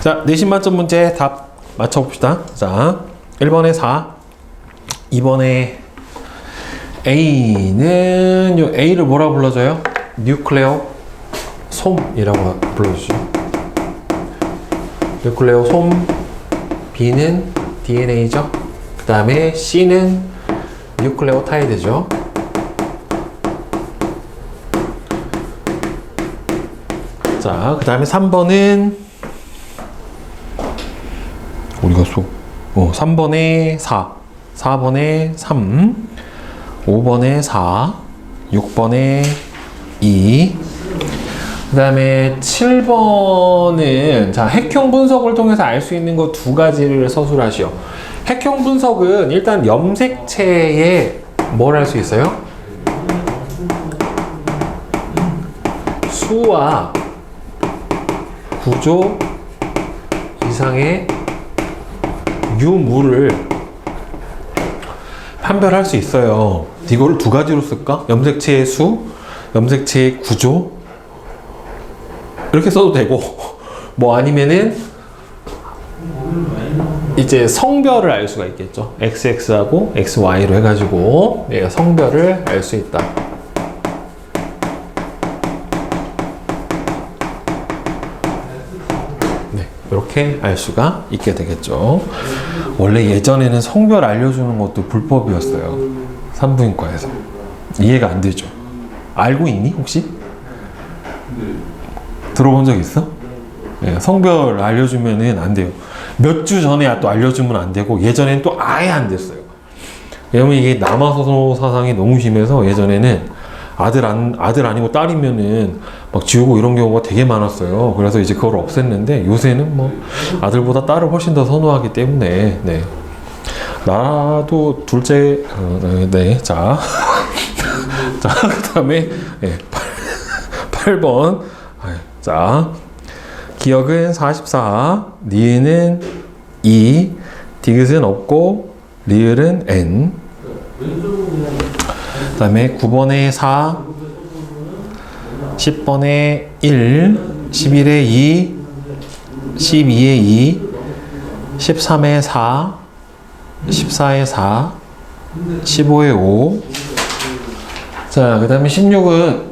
자, 내신 만점 문제 답 맞춰봅시다. 자, 1번에 4, 2번에 A는 요 A를 뭐라고 불러줘요? 뉴클레오 솜이라고 불러주죠. 뉴클레오 솜, B는 DNA죠. 그 다음에 C는 뉴클레오타이드죠. 자, 그 다음에 3번은 우리가 3번에 4, 4번에 3, 5번에 4, 6번에 2, 그 다음에 7번은 자, 핵형 분석을 통해서 알 수 있는 거 두 가지를 서술하시오. 핵형 분석은 일단 염색체에 뭘 할 수 있어요? 수와 구조 이상의 유무를 판별할 수 있어요. 이거를 두 가지로 쓸까? 염색체의 수, 염색체의 구조 이렇게 써도 되고 뭐 아니면은 이제 성별을 알 수가 있겠죠. XX하고 XY로 해가지고 얘가 성별을 알 수 있다. 네, 이렇게 알 수가 있게 되겠죠. 원래 예전에는 성별 알려주는 것도 불법이었어요. 산부인과에서. 이해가 안 되죠. 알고 있니 혹시? 들어본 적 있어? 네, 성별 알려주면은 안 돼요. 몇 주 전에 또 알려주면 안 되고 예전엔 또 아예 안 됐어요. 왜냐면 이게 남아선호 사상이 너무 심해서 예전에는 아들 아니고 딸이면은 막 지우고 이런 경우가 되게 많았어요. 그래서 이제 그걸 없앴는데 요새는 뭐 아들보다 딸을 훨씬 더 선호하기 때문에 네. 나도 둘째 네. 자. 자, 그다음에 네. 8번. 자. 기억은 44, 니은은 2, 디귿은 없고 리을은 N. 그 다음에 9번에 4, 10번에 1, 11에 2, 12에 2, 13에 4, 14에 4, 15에 5. 자, 그 다음에 16은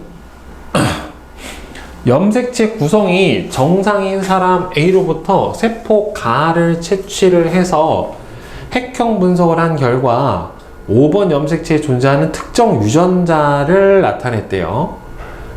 염색체 구성이 정상인 사람 A로부터 세포 가를 채취를 해서 핵형 분석을 한 결과 5번 염색체에 존재하는 특정 유전자를 나타냈대요.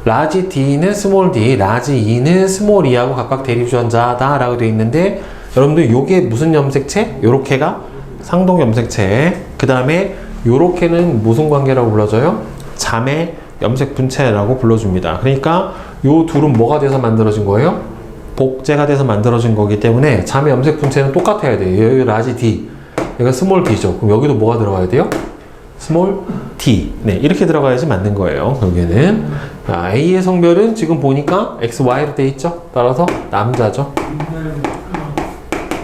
라지 D는 스몰 d, 라지 E는 스몰 e하고 각각 대립 유전자다 라고 되어 있는데 여러분들 요게 무슨 염색체? 요렇게가 상동 염색체. 그 다음에 요렇게는 무슨 관계라고 불러져요? 자매 염색 분체라고 불러줍니다. 그러니까 요 둘은 뭐가 돼서 만들어진 거예요? 복제가 돼서 만들어진 거기 때문에 자매 염색 분체는 똑같아야 돼요. 여기 라지 D, 여기가 스몰 d죠. 그럼 여기도 뭐가 들어가야 돼요? 스몰 t. 네, 이렇게 들어가야지 맞는 거예요. 여기는 A의 성별은 지금 보니까 XY로 돼 있죠. 따라서 남자죠.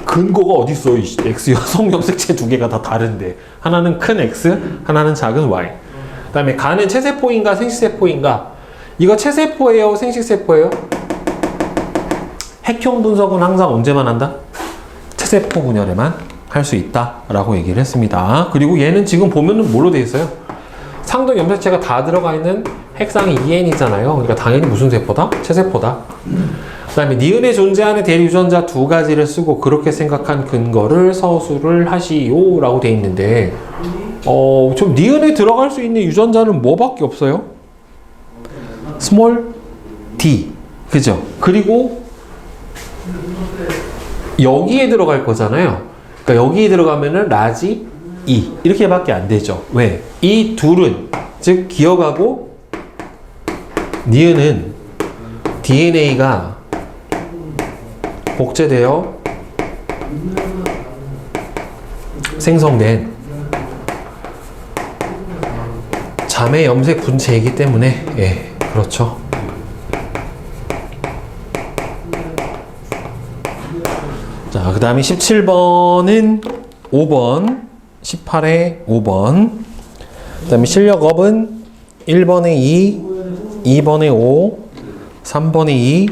근거가 어디 있어? X 여성 염색체 두 개가 다 다른데 하나는 큰 X, 하나는 작은 Y. 그 다음에 간은 체세포인가 생식세포인가? 이거 체세포예요? 생식세포예요? 핵형 분석은 항상 언제만 한다? 체세포 분열에만 할 수 있다 라고 얘기를 했습니다. 그리고 얘는 지금 보면은 뭘로 돼 있어요? 상동 염색체가 다 들어가 있는 핵상이 EN이잖아요. 그러니까 당연히 무슨 세포다? 체세포다. 그 다음에 니은에 존재하는 대리유전자 두 가지를 쓰고 그렇게 생각한 근거를 서술을 하시오 라고 돼 있는데 좀 니은에 들어갈 수 있는 유전자는 뭐밖에 없어요? 스몰 d, 그죠? 그리고 여기에 들어갈 거잖아요. 그러니까 여기에 들어가면은 라지 E 이렇게밖에 안 되죠. 왜? 이 둘은 즉 기억하고 니은은 DNA가 복제되어 생성된 자매 염색 분체이기 때문에 예, 그렇죠. 자, 그 다음에 17번은 5번, 18에 5번. 그 다음에 실력업은 1번에 2, 2번에 5, 3번에 2,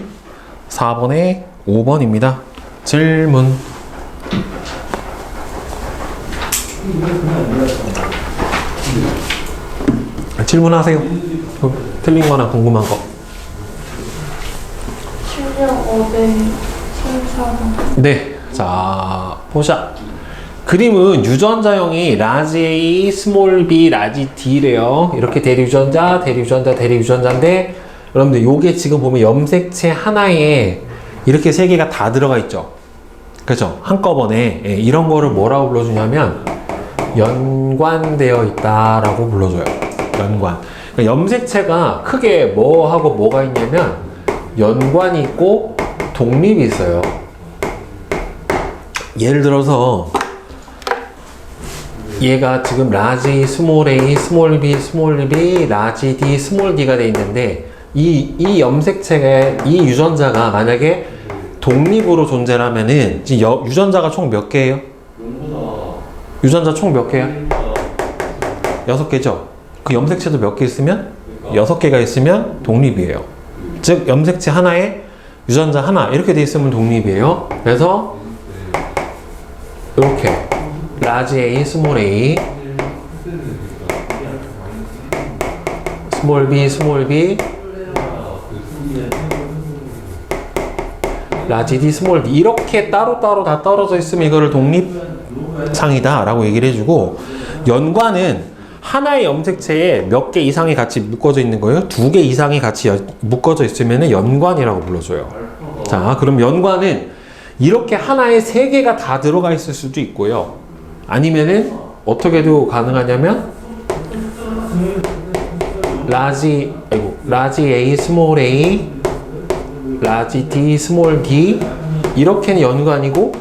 4번에 5번입니다. 질문. 질문하세요. 틀린 거나 궁금한 거. 실력 5대 생산은 네. 자, 보자. 그림은 유전자형이 라지 A, 스몰 b, 라지 D래요. 이렇게 대리유전자, 대리유전자, 대리유전자인데 여러분들 요게 지금 보면 염색체 하나에 이렇게 세 개가 다 들어가 있죠. 그죠? 한꺼번에. 예, 이런 거를 뭐라고 불러주냐면 연관되어 있다라고 불러줘요. 연관. 그러니까 염색체가 크게 뭐하고 뭐가 있냐면 연관이 있고 독립이 있어요. 예를 들어서 얘가 지금 라지 스몰 a, 스몰 b, 스몰 b, 라지 d, 스몰 d가 돼 있는데 이 염색체의 이 유전자가 만약에 독립으로 존재를 하면은 지금 유전자가 총 몇 개예요? 유전자 총 몇 개야? 6개죠? 그 염색체도 몇 개 있으면? 6개가 있으면 독립이에요. 즉 염색체 하나에 유전자 하나 이렇게 돼 있으면 독립이에요. 그래서 이렇게 라지 A, 스몰 a, 스몰 b, 스몰 b, 라지 D, 스몰 D 이렇게 따로따로 다 떨어져 있으면 이거를 독립상이다 라고 얘기를 해주고, 연관은 하나의 염색체에 몇 개 이상이 같이 묶어져 있는 거예요. 2개 이상이 같이 묶어져 있으면 연관이라고 불러줘요. 자, 그럼 연관은 이렇게 하나에 3개가 다 들어가 있을 수도 있고요. 아니면은 어떻게도 가능하냐면 라지 A, 스몰 a, 라지 D, 스몰 d 이렇게는 연관이고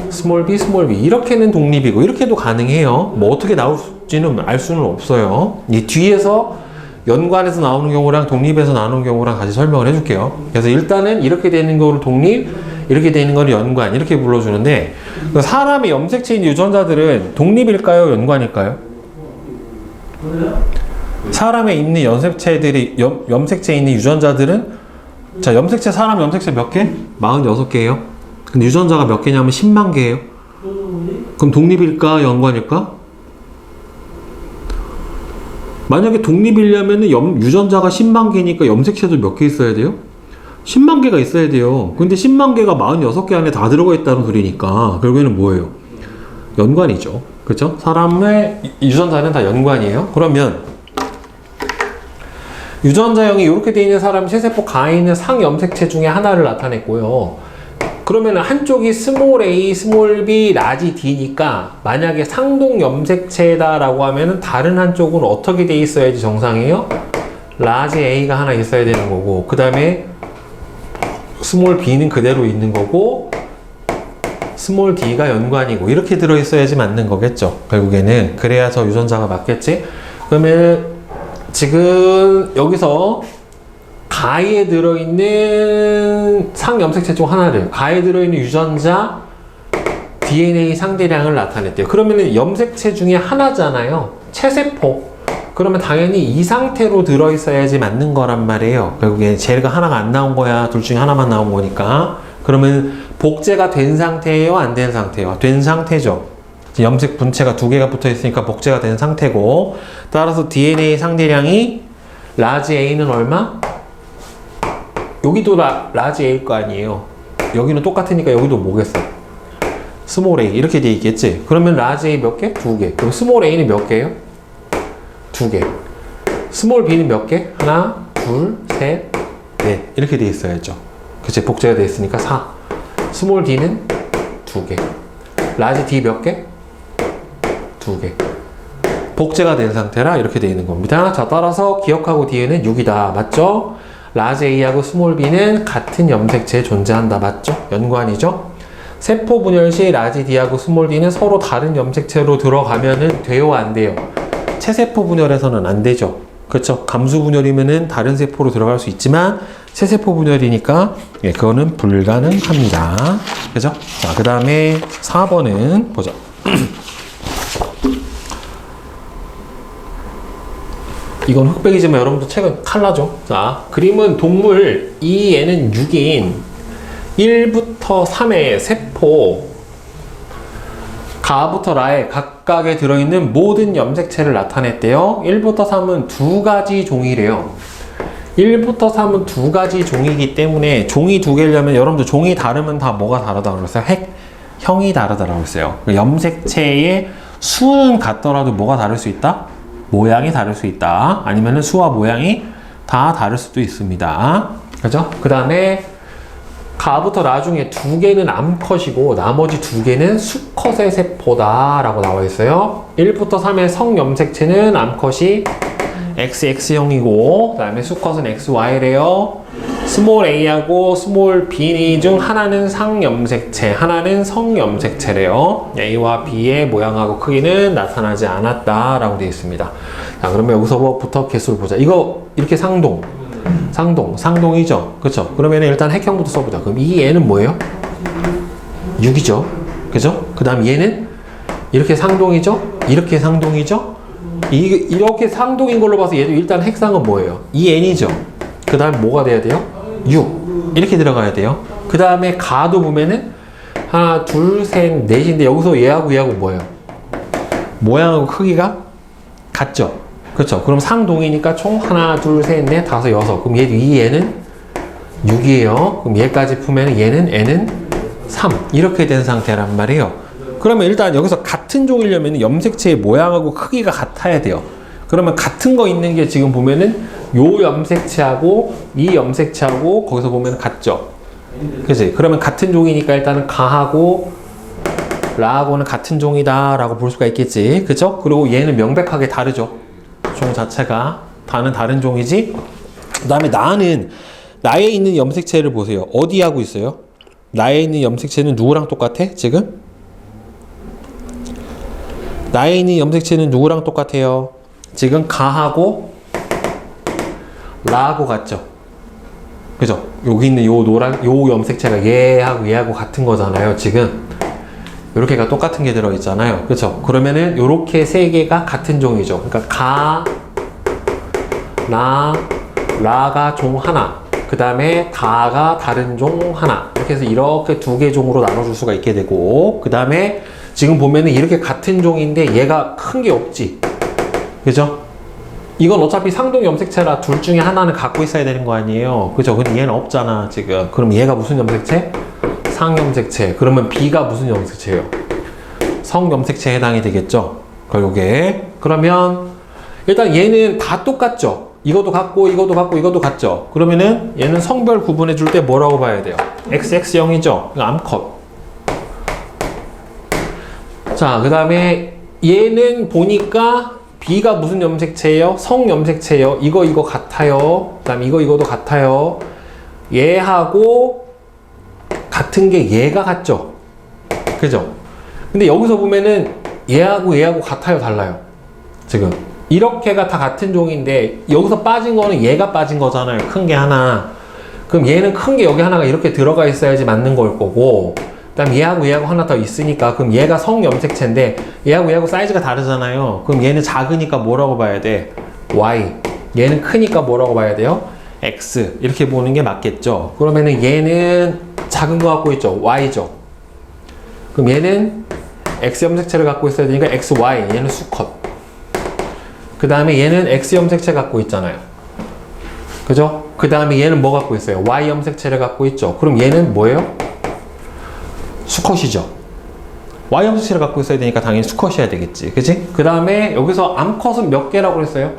스몰 b, 스몰 b 이렇게는 독립이고 이렇게도 가능해요. 뭐 어떻게 나올지는 알 수는 없어요. 이 뒤에서 연관에서 나오는 경우랑 독립에서 나오는 경우랑 같이 설명을 해줄게요. 그래서 일단은 이렇게 되는 거를 독립, 이렇게 되는 거를 연관 이렇게 불러주는데, 사람의 염색체인 유전자들은 독립일까요? 연관일까요? 사람에 있는 염색체들이 염색체에 있는 유전자들은, 자, 염색체, 사람 염색체 몇 개? 46개예요. 근데 유전자가 몇 개냐면 10만 개예요. 그럼 독립일까? 연관일까? 만약에 독립이려면 유전자가 10만 개니까 염색체도 몇 개 있어야 돼요? 10만 개가 있어야 돼요. 근데 10만 개가 46개 안에 다 들어가 있다는 소리니까 결국에는 뭐예요? 연관이죠. 그렇죠? 사람의 유전자는 다 연관이에요. 그러면 유전자형이 이렇게 되어 있는 사람이 세세포 가에 있는 상염색체 중에 하나를 나타냈고요. 그러면 한쪽이 스몰 a, 스몰 b, 라지 d니까 만약에 상동 염색체다라고 하면은 다른 한쪽은 어떻게 돼 있어야지 정상이에요? 라지 a가 하나 있어야 되는 거고, 그 다음에 스몰 b는 그대로 있는 거고, 스몰 d가 연관이고 이렇게 들어있어야지 맞는 거겠죠. 결국에는 그래야 저 유전자가 맞겠지. 그러면 지금 여기서 가에 들어있는 상염색체 중 하나를, 가에 들어있는 유전자 DNA 상대량을 나타냈대요. 그러면 염색체 중에 하나잖아요. 체세포. 그러면 당연히 이 상태로 들어있어야지 맞는 거란 말이에요. 결국에 쟤가 하나가 안 나온 거야. 둘 중에 하나만 나온 거니까. 그러면 복제가 된 상태예요? 안 된 상태예요? 된 상태죠. 염색 분체가 2개가 붙어 있으니까 복제가 된 상태고, 따라서 DNA 상대량이 라지 A는 얼마? 여기도 라지 A일 거 아니에요. 여기는 똑같으니까 여기도 뭐겠어? 스몰 A 이렇게 돼 있겠지. 그러면 라지 A 몇 개? 2개. 그럼 스몰 A는 몇 개예요? 2개. 스몰 B는 몇 개? 하나, 둘, 셋, 넷 이렇게 돼 있어야죠. 그치? 복제가 돼 있으니까 4. 스몰 D는 2개. 라지 D 몇 개? 2개. 복제가 된 상태라 이렇게 돼 있는 겁니다. 자, 따라서 기억하고 뒤에는 6이다. 맞죠? 라지 A하고 스몰 b는 같은 염색체에 존재한다. 맞죠? 연관이죠? 세포 분열 시 라지 D하고 스몰 D는 서로 다른 염색체로 들어가면은 돼요? 안 돼요? 체세포 분열에서는 안 되죠. 그렇죠? 감수 분열이면은 다른 세포로 들어갈 수 있지만 체세포 분열이니까 예, 그거는 불가능합니다. 그죠? 자, 그 다음에 4번은 보죠. 이건 흑백이지만 여러분도 책은 칼라죠. 자, 그림은 동물 이 애는 6인 1부터 3의 세포 가부터 라에 각각에 들어있는 모든 염색체를 나타냈대요. 1부터 3은 두 가지 종이래요. 1부터 3은 두 가지 종이기 때문에 종이 두 개려면 여러분들 종이 다르면 다 뭐가 다르다고 그랬어요? 형이 다르다고 했어요. 염색체의 수는 같더라도 뭐가 다를 수 있다? 모양이 다를 수 있다. 아니면은 수와 모양이 다 다를 수도 있습니다. 그죠? 그 다음에 가부터 라 중에 두 개는 암컷이고 나머지 두 개는 수컷의 세포다 라고 나와 있어요. 1부터 3의 성염색체는 암컷이 XX형이고 그 다음에 수컷은 XY래요. 스몰 a하고 스몰 b 중 하나는 상염색체, 하나는 성염색체래요. a와 b의 모양하고 크기는 나타나지 않았다 라고 되어 있습니다. 자, 그러면 여기서부터 개수를 보자. 이거 이렇게 상동이죠. 그렇죠? 그러면 일단 핵형부터 써보자. 그럼 이 얘는 뭐예요? 6이죠. 그죠? 그 다음 얘는 이렇게 상동이죠? 이렇게 상동이죠? 이렇게 상동인 걸로 봐서 얘도 일단 핵상은 뭐예요? 2n이죠. 그 다음에 뭐가 돼야 돼요? 6. 이렇게 들어가야 돼요. 그 다음에 가도 보면은 하나, 둘, 셋, 넷인데 여기서 얘하고 뭐예요? 모양하고 크기가 같죠? 그렇죠? 그럼 상동이니까 총 하나, 둘, 셋, 넷, 다섯, 여섯. 그럼 얘는 6이에요. 그럼 얘까지 풀면 얘는 n은 3. 이렇게 된 상태란 말이에요. 그러면 일단 여기서 같은 종이려면 염색체의 모양하고 크기가 같아야 돼요. 그러면 같은 거 있는 게 지금 보면은 요 염색체하고 이 염색체하고 거기서 보면 같죠? 그치? 그러면 같은 종이니까 일단은 가하고 라하고는 같은 종이다 라고 볼 수가 있겠지. 그쵸? 그리고 얘는 명백하게 다르죠. 종 자체가 다른 종이지. 그 다음에 나에 있는 염색체를 보세요. 어디 하고 있어요? 나에 있는 염색체는 누구랑 똑같아? 지금? 나에 있는 염색체는 누구랑 똑같아요? 지금 가하고 라하고 같죠? 그죠? 여기 있는 요 염색체가 얘하고 같은 거잖아요. 지금 요렇게가 똑같은 게 들어있잖아요. 그쵸? 그러면은 요렇게 세 개가 같은 종이죠. 그러니까 라가 종 하나, 그 다음에 가가 다른 종 하나, 이렇게 해서 이렇게 두 개 종으로 나눠줄 수가 있게 되고, 그 다음에 지금 보면은 이렇게 같은 종인데 얘가 큰 게 없지. 그죠? 이건 어차피 상동 염색체라 둘 중에 하나는 갖고 있어야 되는 거 아니에요. 그죠? 근데 얘는 없잖아, 지금. 그럼 얘가 무슨 염색체? 상염색체. 그러면 B가 무슨 염색체예요? 성염색체에 해당이 되겠죠? 결국에. 그러면 일단 얘는 다 똑같죠? 이것도 같고 이것도 같고 이것도 같죠? 그러면은 얘는 성별 구분해 줄 때 뭐라고 봐야 돼요? XX형이죠? 암컷. 자, 그 다음에 얘는 보니까 B가 무슨 염색체예요? 성염색체예요. 이거 같아요. 그 다음에 이거도 같아요. 얘하고 같은 게 얘가 같죠? 그죠? 근데 여기서 보면은 얘하고 같아요, 달라요? 지금 이렇게가 다 같은 종인데 여기서 빠진 거는 얘가 빠진 거잖아요. 큰 게 하나. 그럼 얘는 큰 게 여기 하나가 이렇게 들어가 있어야지 맞는 걸 거고, 그 다음 얘하고 하나 더 있으니까 그럼 얘가 성염색체인데 얘하고 사이즈가 다르잖아요. 그럼 얘는 작으니까 뭐라고 봐야 돼? Y. 얘는 크니까 뭐라고 봐야 돼요? X. 이렇게 보는 게 맞겠죠? 그러면은 얘는 작은 거 갖고 있죠? Y죠? 그럼 얘는 X 염색체를 갖고 있어야 되니까 XY. 얘는 수컷. 그 다음에 얘는 X 염색체 갖고 있잖아요. 그죠? 그 다음에 얘는 뭐 갖고 있어요? Y 염색체를 갖고 있죠? 그럼 얘는 뭐예요? 수컷이죠. Y 염색체를 갖고 있어야 되니까 당연히 수컷이어야 되겠지. 그치? 그 다음에 여기서 암컷은 몇 개라고 그랬어요?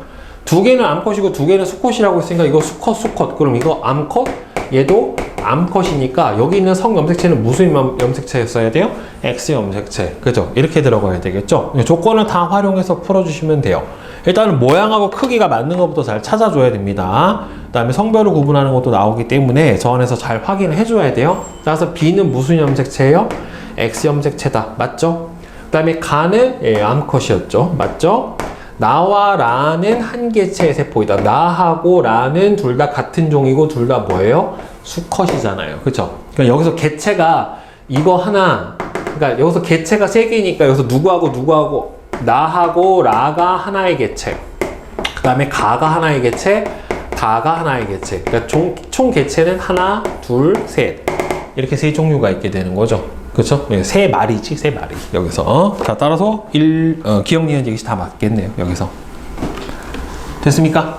두 개는 암컷이고 두 개는 수컷이라고 했으니까 이거 수컷. 그럼 이거 암컷, 얘도 암컷이니까 여기 있는 성염색체는 무슨 염색체였어야 돼요? X 염색체. 그죠? 이렇게 들어가야 되겠죠? 조건을 다 활용해서 풀어주시면 돼요. 일단은 모양하고 크기가 맞는 것부터 잘 찾아줘야 됩니다. 그 다음에 성별을 구분하는 것도 나오기 때문에 저 안에서 잘 확인을 해줘야 돼요. 따라서 B는 무슨 염색체예요? X 염색체다. 맞죠? 그 다음에 가는 암컷이었죠. 맞죠? 나와 라는 한 개체의 세포이다. 나하고 라는 둘 다 같은 종이고 둘 다 뭐예요? 수컷이잖아요. 그쵸? 그러니까 여기서 개체가 이거 하나, 그러니까 여기서 개체가 세 개니까 여기서 누구하고 나하고 라가 하나의 개체, 그 다음에 가가 하나의 개체, 가가 하나의 개체. 그러니까 총 개체는 하나, 둘, 셋. 이렇게 세 종류가 있게 되는 거죠. 그렇죠? 세 마리지, 세 마리. 여기서. 자, 따라서 기억, 니은, 예시 다 맞겠네요. 여기서. 됐습니까?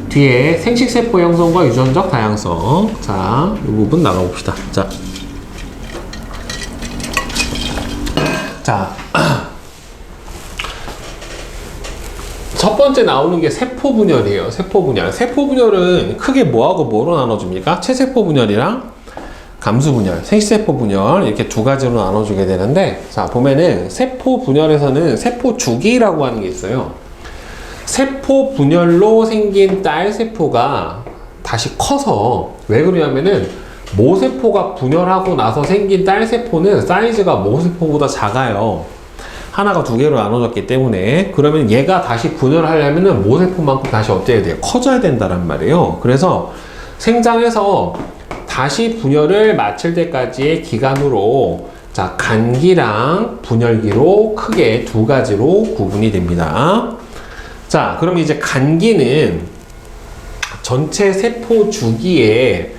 뒤에 생식세포 형성과 유전적 다양성. 자, 이 부분 나가봅시다. 자, 첫 번째 나오는 게 세포 분열이에요. 세포 분열. 세포 분열은 크게 뭐하고 뭐로 나눠줍니까? 체세포 분열이랑 감수 분열, 생식세포 분열 이렇게 두 가지로 나눠주게 되는데, 자 보면은 세포 분열에서는 세포 주기라고 하는 게 있어요. 세포 분열로 생긴 딸 세포가 다시 커서, 왜 그러냐면은 모세포가 분열하고 나서 생긴 딸 세포는 사이즈가 모세포보다 작아요. 하나가 두 개로 나눠졌기 때문에. 그러면 얘가 다시 분열하려면은 모세포만큼 다시 어때야 돼요? 커져야 된다란 말이에요. 그래서 생장에서 다시 분열을 마칠 때까지의 기간으로, 자, 간기랑 분열기로 크게 두 가지로 구분이 됩니다. 자, 그럼 이제 간기는 전체 세포 주기의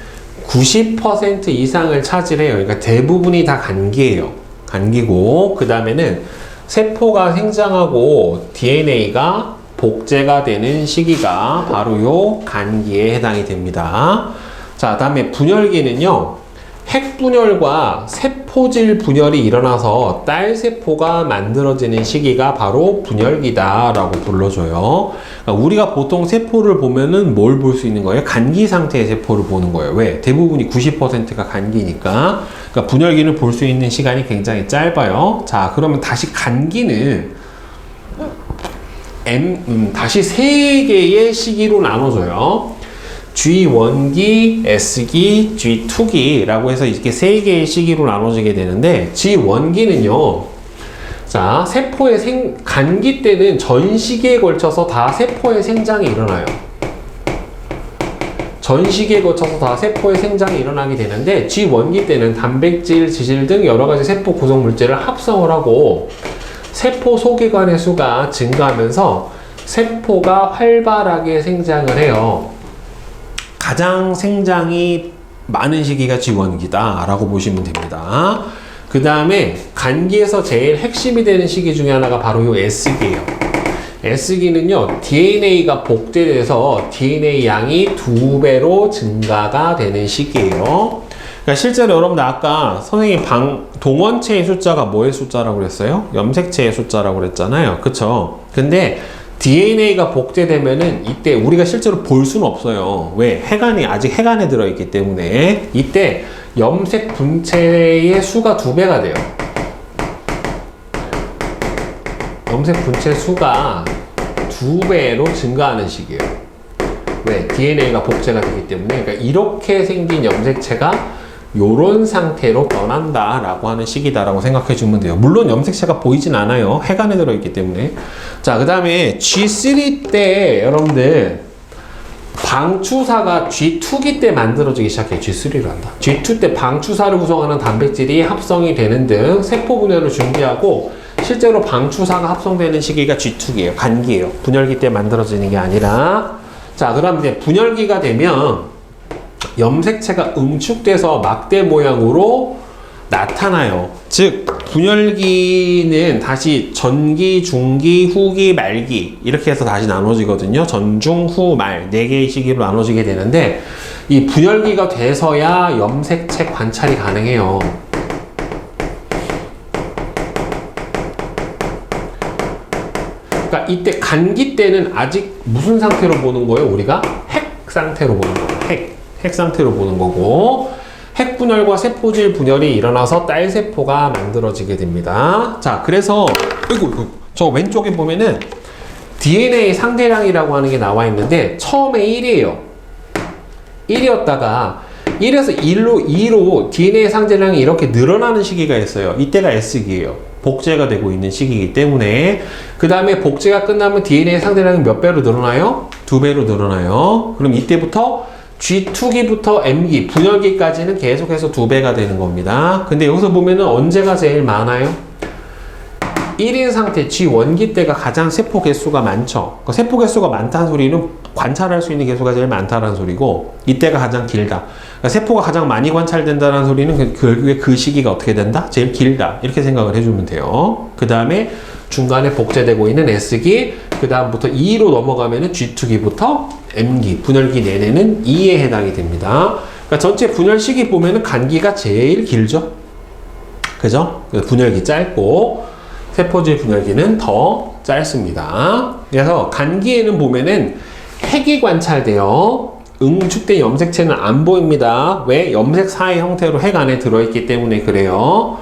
90% 이상을 차지해요. 그러니까 대부분이 다 간기예요. 간기고, 그 다음에는 세포가 생장하고 DNA가 복제가 되는 시기가 바로 요 간기에 해당이 됩니다. 자, 다음에 분열기는요, 핵분열과 세포질 분열이 일어나서 딸세포가 만들어지는 시기가 바로 분열기다라고 불러줘요. 그러니까 우리가 보통 세포를 보면은 뭘 볼 수 있는 거예요? 간기 상태의 세포를 보는 거예요. 왜? 대부분이 90%가 간기니까. 그러니까 분열기를 볼 수 있는 시간이 굉장히 짧아요. 자, 그러면 다시 간기는 다시 세 개의 시기로 나눠져요. G1기, S기, G2기라고 해서 이렇게 세 개의 시기로 나눠지게 되는데, G1기는요, 자, 세포의 간기 때는 전 시기에 걸쳐서 다 세포의 생장이 일어나요. 전 시기에 걸쳐서 다 세포의 생장이 일어나게 되는데, G1기 때는 단백질, 지질 등 여러 가지 세포 구성 물질을 합성을 하고 세포 소기관의 수가 증가하면서 세포가 활발하게 생장을 해요. 가장 생장이 많은 시기가 G1기다 라고 보시면 됩니다. 그 다음에 간기에서 제일 핵심이 되는 시기 중에 하나가 바로 요 S기예요. S기는요, DNA가 복제돼서 DNA 양이 2배로 증가가 되는 시기예요. 그러니까 실제로 여러분들 아까 선생님 동원체의 숫자가 뭐의 숫자라고 그랬어요? 염색체의 숫자라고 그랬잖아요. 그쵸? 근데 DNA가 복제되면은 이때 우리가 실제로 볼 수는 없어요. 왜? 아직 핵안에 들어있기 때문에. 이때 염색 분체의 수가 2배가 돼요. 염색 분체 수가 2배로 증가하는 시기예요. 왜? DNA가 복제가 되기 때문에. 그러니까 이렇게 생긴 염색체가 요런 상태로 변한다 라고 하는 시기다라고 생각해 주면 돼요. 물론 염색체가 보이진 않아요. 핵 안에 들어있기 때문에. 자, 그 다음에 G3 때 여러분들 방추사가 G2기 때 만들어지기 시작해요. G3로 한다. G2 때 방추사를 구성하는 단백질이 합성이 되는 등 세포 분열을 준비하고, 실제로 방추사가 합성되는 시기가 G2기예요. 간기예요. 분열기 때 만들어지는 게 아니라. 자, 그 다음 이제 분열기가 되면 염색체가 응축돼서 막대 모양으로 나타나요. 즉, 분열기는 다시 전기, 중기, 후기, 말기 이렇게 해서 다시 나눠지거든요. 전, 중, 후, 말 4개의 시기로 나눠지게 되는데, 이 분열기가 돼서야 염색체 관찰이 가능해요. 그러니까 이때 간기 때는 아직 무슨 상태로 보는 거예요? 우리가 핵 상태로 보는 거예요. 핵 상태로 보는 거고, 핵 분열과 세포질 분열이 일어나서 딸 세포가 만들어지게 됩니다. 자, 그래서 저 왼쪽에 보면은 DNA 상대량이라고 하는 게 나와 있는데, 처음에 1이에요. 1이었다가 1에서 2로 DNA 상대량이 이렇게 늘어나는 시기가 있어요. 이때가 S기예요. 복제가 되고 있는 시기이기 때문에. 그 다음에 복제가 끝나면 DNA 상대량이 몇 배로 늘어나요? 2배로 늘어나요. 그럼 이때부터 G2기부터 M기, 분열기까지는 계속해서 2배가 되는 겁니다. 근데 여기서 보면은 언제가 제일 많아요? 1인 상태 G 원기 때가 가장 세포 개수가 많죠. 그 세포 개수가 많다는 소리는 관찰할 수 있는 개수가 제일 많다는 소리고, 이때가 가장 길다. 그러니까 세포가 가장 많이 관찰된다는 소리는 결국에 그 시기가 어떻게 된다? 제일 길다. 이렇게 생각을 해주면 돼요. 그 다음에 중간에 복제되고 있는 S기, 그 다음부터 E로 넘어가면은 G2기부터 M기, 분열기 내내는 E에 해당이 됩니다. 그러니까 전체 분열 시기 보면은 간기가 제일 길죠. 그죠? 분열기 짧고, 세포질 분열기는 더 짧습니다. 그래서 간기에는 보면은 핵이 관찰돼요. 응축된 염색체는 안 보입니다. 왜? 염색사의 형태로 핵 안에 들어있기 때문에 그래요.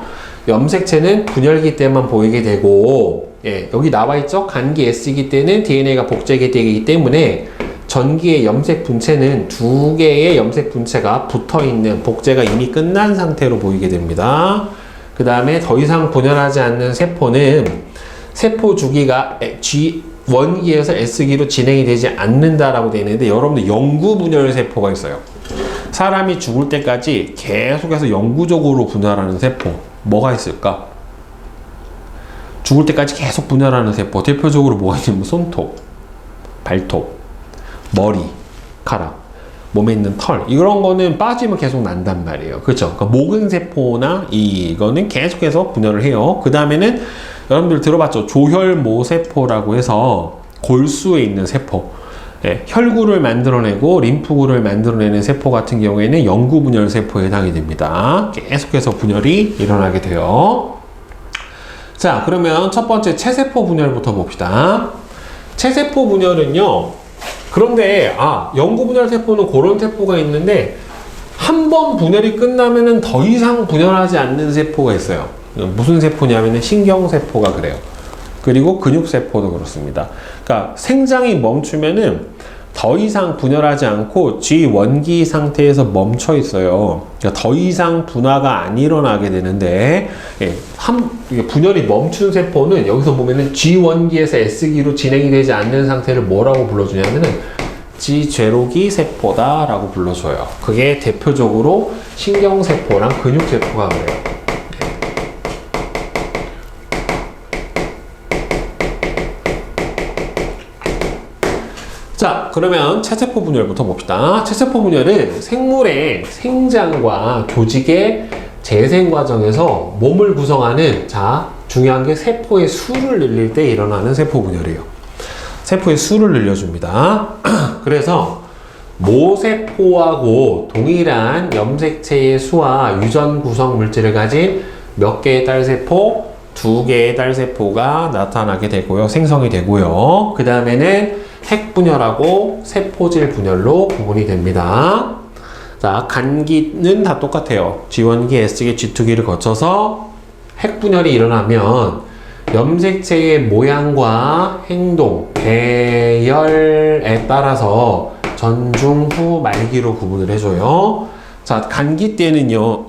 염색체는 분열기 때만 보이게 되고, 예, 여기 나와있죠? 간기 S기 때는 DNA가 복제가 되기 때문에 전기의 염색 분체는 두 개의 염색 분체가 붙어있는, 복제가 이미 끝난 상태로 보이게 됩니다. 그 다음에 더 이상 분열하지 않는 세포는 세포 주기가 G1기에서 S기로 진행이 되지 않는다라고 되어 있는데, 여러분들 영구 분열 세포가 있어요. 사람이 죽을 때까지 계속해서 영구적으로 분열하는 세포 뭐가 있을까? 죽을 때까지 계속 분열하는 세포 대표적으로 뭐가 있냐면 손톱, 발톱, 머리, 카락, 몸에 있는 털, 이런 거는 빠지면 계속 난단 말이에요. 그렇죠? 그러니까 모근세포나 이거는 계속해서 분열을 해요. 그 다음에는 여러분들 들어봤죠? 조혈모세포라고 해서 골수에 있는 세포, 예, 혈구를 만들어내고 림프구를 만들어내는 세포 같은 경우에는 영구분열 세포에 해당이 됩니다. 계속해서 분열이 일어나게 돼요. 자, 그러면 첫 번째 체세포 분열부터 봅시다. 체세포 분열은요, 그런데 영구분열 세포는 그런 세포가 있는데, 한 번 분열이 끝나면은 더 이상 분열하지 않는 세포가 있어요. 무슨 세포냐면은 신경세포가 그래요. 그리고 근육세포도 그렇습니다. 그러니까 생장이 멈추면은 더 이상 분열하지 않고 G1기 상태에서 멈춰 있어요. 그러니까 더 이상 분화가 안 일어나게 되는데, 예, 분열이 멈춘 세포는 여기서 보면은 G1기에서 S기로 진행이 되지 않는 상태를 뭐라고 불러주냐면은 G0기 세포다라고 불러줘요. 그게 대표적으로 신경세포랑 근육세포가 그래요. 자, 그러면 체세포 분열부터 봅시다. 체세포 분열은 생물의 생장과 조직의 재생 과정에서 몸을 구성하는, 자, 중요한 게 세포의 수를 늘릴 때 일어나는 세포 분열이에요. 세포의 수를 늘려줍니다. 그래서 모세포하고 동일한 염색체의 수와 유전 구성 물질을 가진 몇 개의 딸세포, 두 개의 딸세포가 나타나게 되고요. 생성이 되고요. 그 다음에는 핵분열하고 세포질 분열로 구분이 됩니다. 자, 간기는 다 똑같아요. G1기, S기, G2기를 거쳐서 핵분열이 일어나면 염색체의 모양과 행동, 배열에 따라서 전중 후 말기로 구분을 해줘요. 자, 간기 때는요,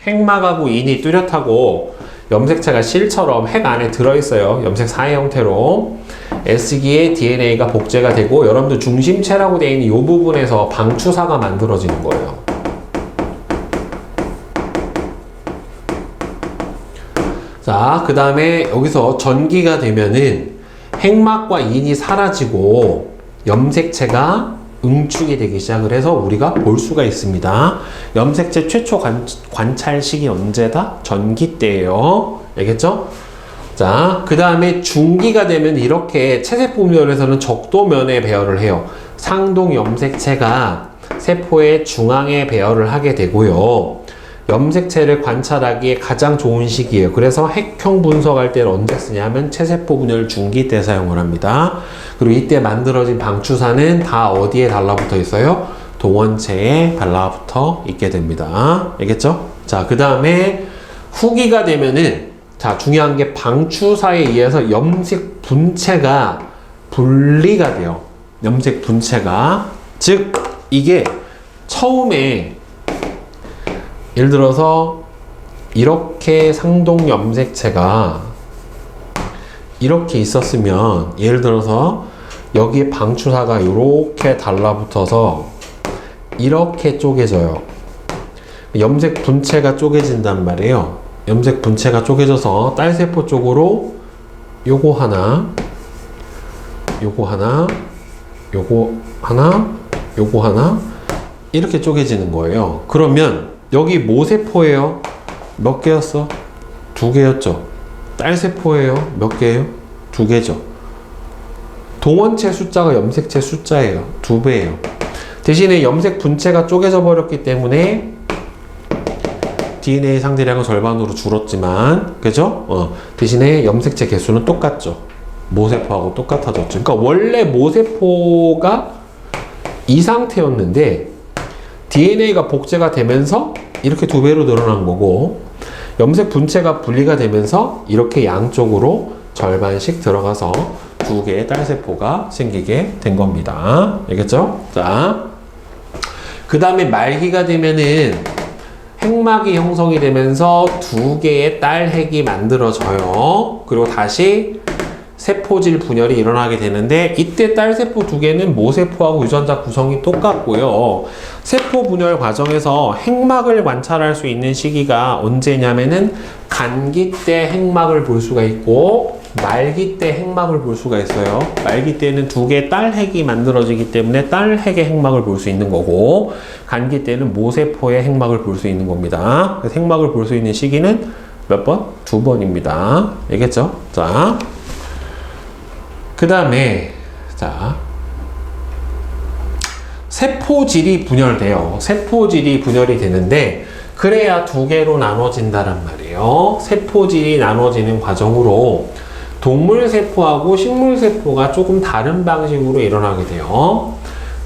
핵막하고 인이 뚜렷하고 염색체가 실처럼 핵 안에 들어있어요. 염색 사의 형태로. S기에 DNA가 복제가 되고, 여러분들 중심체라고 되어 있는 이 부분에서 방추사가 만들어지는 거예요. 자, 그 다음에 여기서 전기가 되면은 핵막과 인이 사라지고 염색체가 응축이 되기 시작을 해서 우리가 볼 수가 있습니다. 염색체 최초 관찰 시기 언제다? 전기 때예요. 알겠죠? 자, 그 다음에 중기가 되면 이렇게 체세포 분열에서는 적도면에 배열을 해요. 상동 염색체가 세포의 중앙에 배열을 하게 되고요. 염색체를 관찰하기에 가장 좋은 시기예요. 그래서 핵형 분석할 때는 언제 쓰냐면 체세포 분열 중기 때 사용을 합니다. 그리고 이때 만들어진 방추사는 다 어디에 달라붙어 있어요? 동원체에 달라붙어 있게 됩니다. 알겠죠? 자, 그 다음에 후기가 되면은, 자, 중요한 게 방추사에 의해서 염색 분체가 분리가 돼요. 염색 분체가. 즉, 이게 처음에 예를 들어서 이렇게 상동 염색체가 이렇게 있었으면, 예를 들어서 여기에 방추사가 이렇게 달라붙어서 이렇게 쪼개져요. 염색 분체가 쪼개진단 말이에요. 염색 분체가 쪼개져서 딸세포 쪽으로 요거 하나, 요거 하나, 요거 하나, 요거 하나 이렇게 쪼개지는 거예요. 그러면 여기 모세포예요? 몇 개였어? 2개였죠. 딸세포예요? 몇 개예요? 2개죠. 동원체 숫자가 염색체 숫자예요. 2배예요. 대신에 염색 분체가 쪼개져 버렸기 때문에 DNA 상대량은 절반으로 줄었지만, 그죠? 대신에 염색체 개수는 똑같죠. 모세포하고 똑같아졌죠. 그러니까 원래 모세포가 이 상태였는데 DNA가 복제가 되면서 이렇게 2배로 늘어난 거고, 염색 분체가 분리가 되면서 이렇게 양쪽으로 절반씩 들어가서 2개의 딸세포가 생기게 된 겁니다. 알겠죠? 자, 그 다음에 말기가 되면은 핵막이 형성이 되면서 2개의 딸핵이 만들어져요. 그리고 다시 세포질 분열이 일어나게 되는데, 이때 딸세포 2개는 모세포하고 유전자 구성이 똑같고요. 세포 분열 과정에서 핵막을 관찰할 수 있는 시기가 언제냐면은 간기 때 핵막을 볼 수가 있고 말기 때 핵막을 볼 수가 있어요. 말기 때는 2개의 딸핵이 만들어지기 때문에 딸핵의 핵막을 볼 수 있는 거고, 간기 때는 모세포의 핵막을 볼 수 있는 겁니다. 그래서 핵막을 볼 수 있는 시기는 몇 번? 2번입니다. 알겠죠? 자, 그 다음에 자, 세포질이 분열돼요. 세포질이 분열이 되는데 그래야 2개로 나눠진다란 말이에요. 세포질이 나눠지는 과정으로 동물세포하고 식물세포가 조금 다른 방식으로 일어나게 돼요.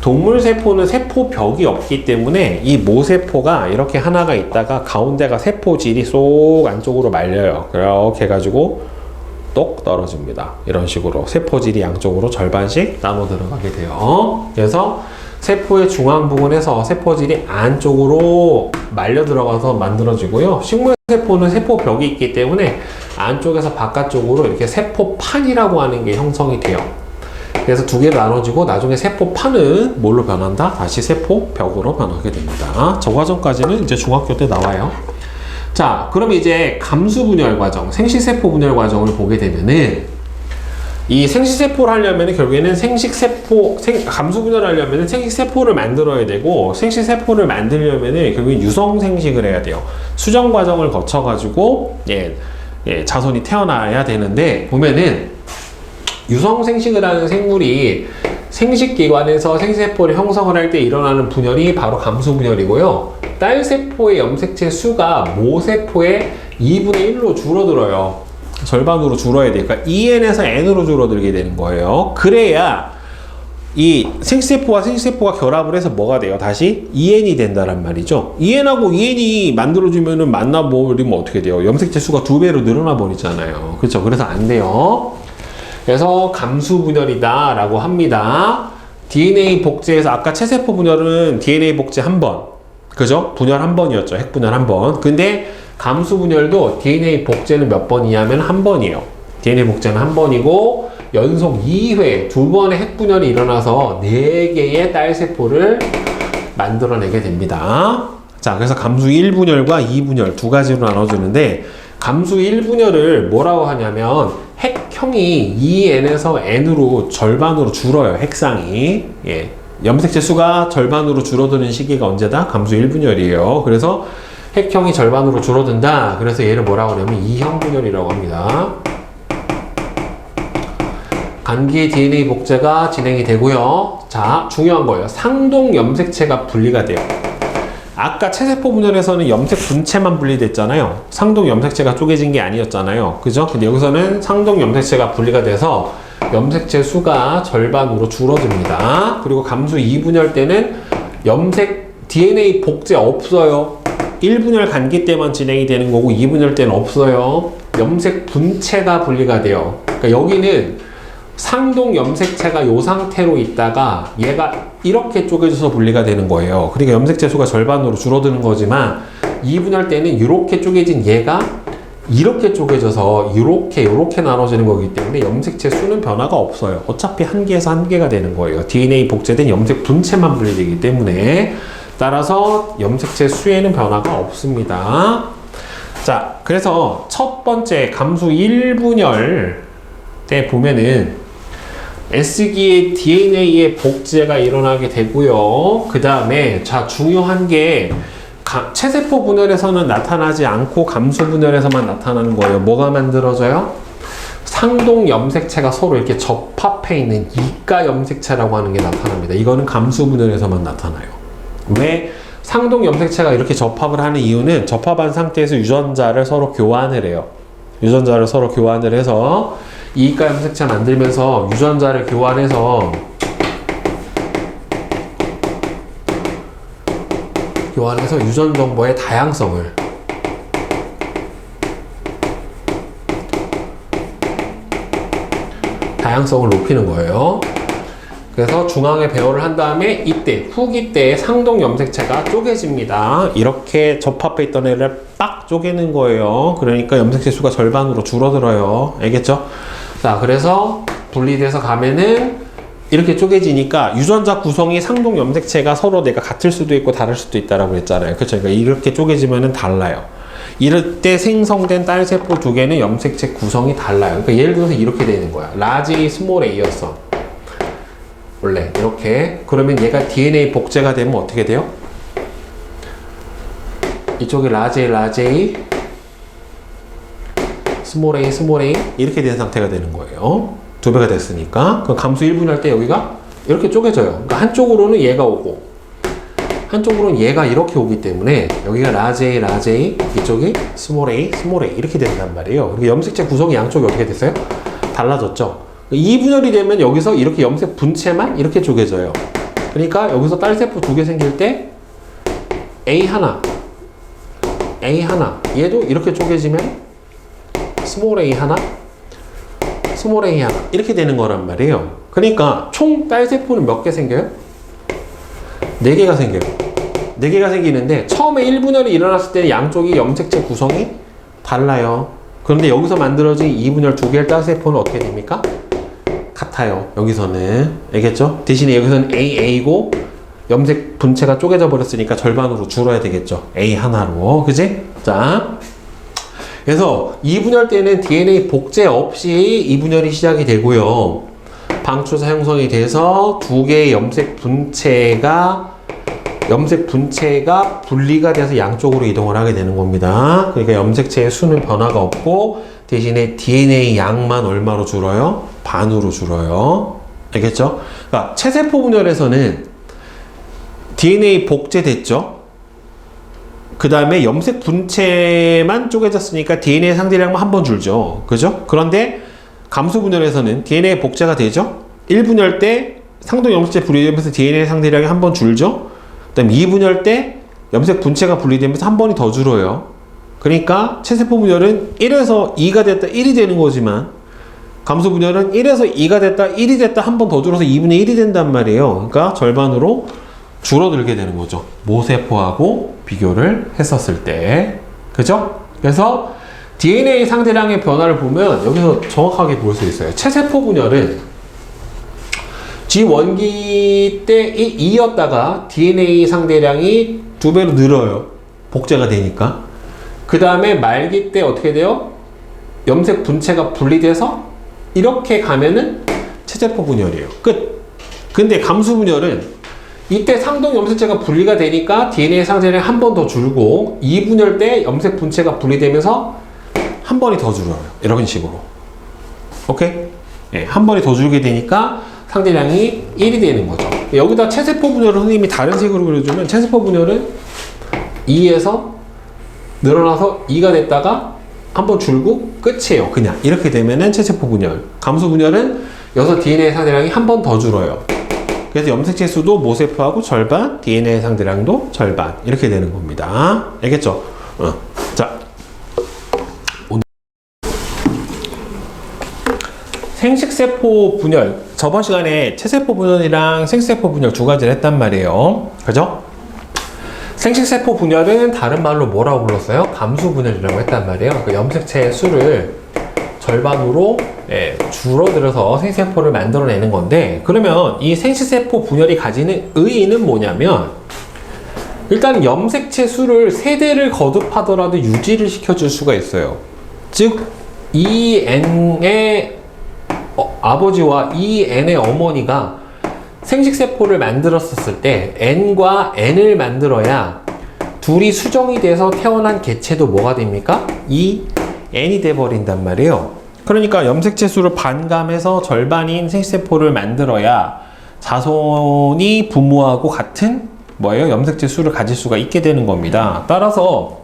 동물세포는 세포벽이 없기 때문에 이 모세포가 이렇게 하나가 있다가 가운데가 세포질이 쏙 안쪽으로 말려요. 그렇게 해가지고 똑 떨어집니다. 이런 식으로 세포질이 양쪽으로 절반씩 나눠 들어가게 돼요. 그래서 세포의 중앙 부분에서 세포질이 안쪽으로 말려 들어가서 만들어지고요. 식물세포는 세포벽이 있기 때문에 안쪽에서 바깥쪽으로 이렇게 세포판이라고 하는 게 형성이 돼요. 그래서 2개로 나눠지고 나중에 세포판은 뭘로 변한다? 다시 세포벽으로 변하게 됩니다. 저 과정까지는 이제 중학교 때 나와요. 자, 그럼 이제 감수분열 과정, 생식세포 분열 과정을 보게 되면은 이 생식세포를 하려면 결국에는 감수분열을 하려면 생식세포를 만들어야 되고, 생식세포를 만들려면 결국엔 유성생식을 해야 돼요. 수정 과정을 거쳐가지고 자손이 태어나야 되는데, 보면은 유성생식을 하는 생물이 생식기관에서 생식세포를 형성을 할 때 일어나는 분열이 바로 감수분열이고요. 딸세포의 염색체 수가 모세포의 2분의 1로 줄어들어요. 절반으로 줄어야 되니까 2n에서 n으로 줄어들게 되는 거예요. 그래야 이 생식세포와 생식세포가 결합을 해서 뭐가 돼요? 다시 2n이 된다란 말이죠. 2n하고 2n이 만들어지면은 만나버리면 어떻게 돼요? 염색체 수가 2배로 늘어나 버리잖아요. 그렇죠? 그래서 안 돼요. 그래서 감수분열이다 라고 합니다. DNA 복제에서 아까 체세포 분열은 DNA 복제 1번, 그죠? 분열 1번이었죠. 핵분열 1번. 근데 감수분열도 DNA 복제는 몇 번이냐면 1번이에요. DNA 복제는 1번이고 연속 2회, 2번의 핵분열이 일어나서 4개의 딸세포를 만들어내게 됩니다. 자, 그래서 감수 1분열과 2분열 2가지로 나눠주는데, 감수 1분열을 뭐라고 하냐면 핵형이 2n에서 n으로 절반으로 줄어요. 핵상이. 염색체 수가 절반으로 줄어드는 시기가 언제다? 감수 1분열이에요. 그래서 핵형이 절반으로 줄어든다. 그래서 얘를 뭐라고 하냐면 2형 분열이라고 합니다. 간기의 DNA 복제가 진행이 되고요. 자, 중요한 거예요. 상동 염색체가 분리가 돼요. 아까 체세포 분열에서는 염색 분체만 분리됐잖아요. 상동 염색체가 쪼개진 게 아니었잖아요. 그죠? 근데 여기서는 상동 염색체가 분리가 돼서 염색체 수가 절반으로 줄어듭니다. 그리고 감수 2분열 때는 염색 DNA 복제 없어요. 1분열 간기 때만 진행이 되는 거고 2분열 때는 없어요. 염색 분체가 분리가 돼요. 그러니까 여기는 상동 염색체가 이 상태로 있다가 얘가 이렇게 쪼개져서 분리가 되는 거예요. 그러니까 염색체 수가 절반으로 줄어드는 거지만 2분열 때는 이렇게 쪼개진 얘가 이렇게 쪼개져서 이렇게 나눠지는 거기 때문에 염색체 수는 변화가 없어요. 어차피 1개에서 1개가 되는 거예요. DNA 복제된 염색 분체만 분리되기 때문에. 따라서 염색체 수에는 변화가 없습니다. 자, 그래서 첫 번째 감수 1분열 때 보면은 S기의 DNA의 복제가 일어나게 되고요. 그 다음에 자 중요한 게 체세포 분열에서는 나타나지 않고 감수 분열에서만 나타나는 거예요. 뭐가 만들어져요? 상동 염색체가 서로 이렇게 접합해 있는 이가 염색체라고 하는 게 나타납니다. 이거는 감수 분열에서만 나타나요. 왜 상동 염색체가 이렇게 접합을 하는 이유는 접합한 상태에서 유전자를 서로 교환을 해요. 유전자를 서로 교환을 해서 이가 염색체 만들면서 유전자를 교환해서 유전 정보의 다양성을 높이는 거예요. 그래서 중앙에 배열을 한 다음에 이때 후기 때의 상동 염색체가 쪼개집니다. 이렇게 접합해 있던 애를 딱 쪼개는 거예요. 그러니까 염색체 수가 절반으로 줄어들어요. 알겠죠? 자, 그래서 분리돼서 가면은 이렇게 쪼개지니까 유전자 구성이 상동 염색체가 서로 내가 같을 수도 있고 다를 수도 있다라고 했잖아요. 그렇죠? 그러니까 이렇게 쪼개지면은 달라요. 이럴 때 생성된 딸세포 두 개는 염색체 구성이 달라요. 그러니까 예를 들어서 이렇게 되는 거야. 라지 A, 스몰 A였어. 원래 이렇게. 그러면 얘가 DNA 복제가 되면 어떻게 돼요? 이쪽에 라지 A, 스몰 A, 스몰 A 이렇게 된 상태가 되는 거예요. 두 배가 됐으니까. 그 감수 1분할 때 여기가 이렇게 쪼개져요. 그러니까 한쪽으로는 얘가 오고 한쪽으로는 얘가 이렇게 오기 때문에 여기가 라지 A, 이쪽이 스몰 A 이렇게 된단 말이에요. 그러니까 염색체 구성이 양쪽이 어떻게 됐어요? 달라졌죠. 2분열이 되면 여기서 이렇게 염색 분체만 이렇게 쪼개져요. 그러니까 여기서 딸세포 두 개 생길 때 A 하나 얘도 이렇게 쪼개지면 스몰 A 하나 이렇게 되는 거란 말이에요. 그러니까 총 딸세포는 몇 개 생겨요? 4개가 생겨요. 4개가 생기는데 처음에 1분열이 일어났을 때는 양쪽이 염색체 구성이 달라요. 그런데 여기서 만들어진 2분열 2개의 딸세포는 어떻게 됩니까? 같아요. 여기서는. 알겠죠? 대신에 여기서는 AA고 염색 분체가 쪼개져 버렸으니까 절반으로 줄어야 되겠죠. A 하나로. 그지? 자. 그래서 2분열 때는 DNA 복제 없이 2분열이 시작이 되고요. 방추사 형성이 돼서 두 개의 염색 분체가 분리가 돼서 양쪽으로 이동을 하게 되는 겁니다. 그러니까 염색체의 수는 변화가 없고 대신에 DNA 양만 얼마로 줄어요? 반으로 줄어요. 알겠죠? 그러니까 체세포 분열에서는 DNA 복제됐죠? 그 다음에 염색 분체만 쪼개졌으니까 DNA 상대량만 한 번 줄죠. 그죠? 그런데 감수 분열에서는 DNA 복제가 되죠? 1분열 때 상동 염색체 분리되면서 DNA 상대량이 한 번 줄죠? 그 다음에 2분열 때 염색 분체가 분리되면서 한 번이 더 줄어요. 그러니까 체세포 분열은 1에서 2가 됐다 1이 되는 거지만 감수 분열은 1에서 2가 됐다 1이 됐다 한 번 더 줄어서 2분의 1이 된단 말이에요. 그러니까 절반으로 줄어들게 되는 거죠. 모세포하고 비교를 했었을 때. 그죠? 그래서 DNA 상대량의 변화를 보면 여기서 정확하게 볼 수 있어요. 체세포 분열은 G1기 때 2였다가 DNA 상대량이 2배로 늘어요. 복제가 되니까. 그 다음에 말기 때 어떻게 돼요? 염색 분체가 분리돼서 이렇게 가면은 체세포 분열이에요. 끝. 근데 감수 분열은 이때 상동 염색체가 분리가 되니까 DNA 상대량이 한 번 더 줄고 2분열 때 염색 분체가 분리되면서 한 번이 더 줄어요. 이런 식으로. 오케이? 네, 한 번이 더 줄게 되니까 상대량이 1이 되는 거죠. 여기다 체세포 분열을 선생님이 다른 색으로 그려주면 체세포 분열은 2에서 늘어나서 2가 됐다가 한 번 줄고 끝이에요. 그냥 이렇게 되면은 체세포 분열. 감수 분열은 여기서 DNA 상대량이 한 번 더 줄어요. 그래서 염색체 수도 모세포하고 절반, DNA 상대량도 절반 이렇게 되는 겁니다. 알겠죠? 자, 오늘 생식세포 분열. 저번 시간에 체세포 분열이랑 생식세포 분열 두 가지를 했단 말이에요. 그죠? 생식세포 분열은 다른 말로 뭐라고 불렀어요? 감수 분열이라고 했단 말이에요. 그 염색체의 수를 절반으로 줄어들어서 생식세포를 만들어내는 건데, 그러면 이 생식세포 분열이 가지는 의의는 뭐냐면 일단 염색체 수를 세대를 거듭하더라도 유지를 시켜줄 수가 있어요. 즉 이 N의 아버지와 이 N의 어머니가 생식세포를 만들었었을 때 N과 N을 만들어야 둘이 수정이 돼서 태어난 개체도 뭐가 됩니까? 이 N이 돼버린단 말이에요. 그러니까 염색체 수를 반감해서 절반인 생식세포를 만들어야 자손이 부모하고 같은 뭐예요? 염색체 수를 가질 수가 있게 되는 겁니다. 따라서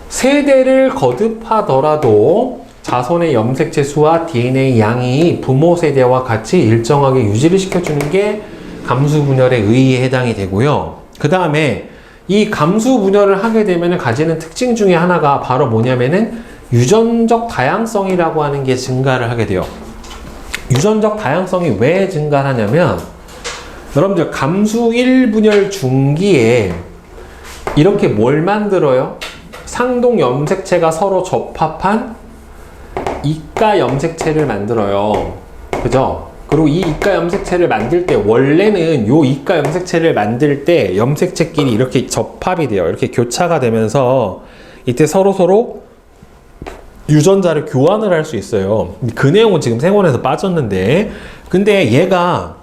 세대를 거듭하더라도 자손의 염색체 수와 DNA 양이 부모 세대와 같이 일정하게 유지를 시켜주는 게 감수분열의 의의에 해당이 되고요. 그 다음에 이 감수분열을 하게 되면 가지는 특징 중에 하나가 바로 뭐냐면은 유전적 다양성이라고 하는 게 증가를 하게 돼요. 유전적 다양성이 왜 증가하냐면 여러분들 감수 1분열 중기에 이렇게 뭘 만들어요? 상동 염색체가 서로 접합한 이가 염색체를 만들어요. 그죠? 그리고 이 이가 염색체를 만들 때 원래는 요 이가 염색체를 만들 때 염색체끼리 이렇게 접합이 돼요. 이렇게 교차가 되면서 이때 서로 유전자를 교환을 할 수 있어요. 그 내용은 지금 생원에서 빠졌는데, 근데 얘가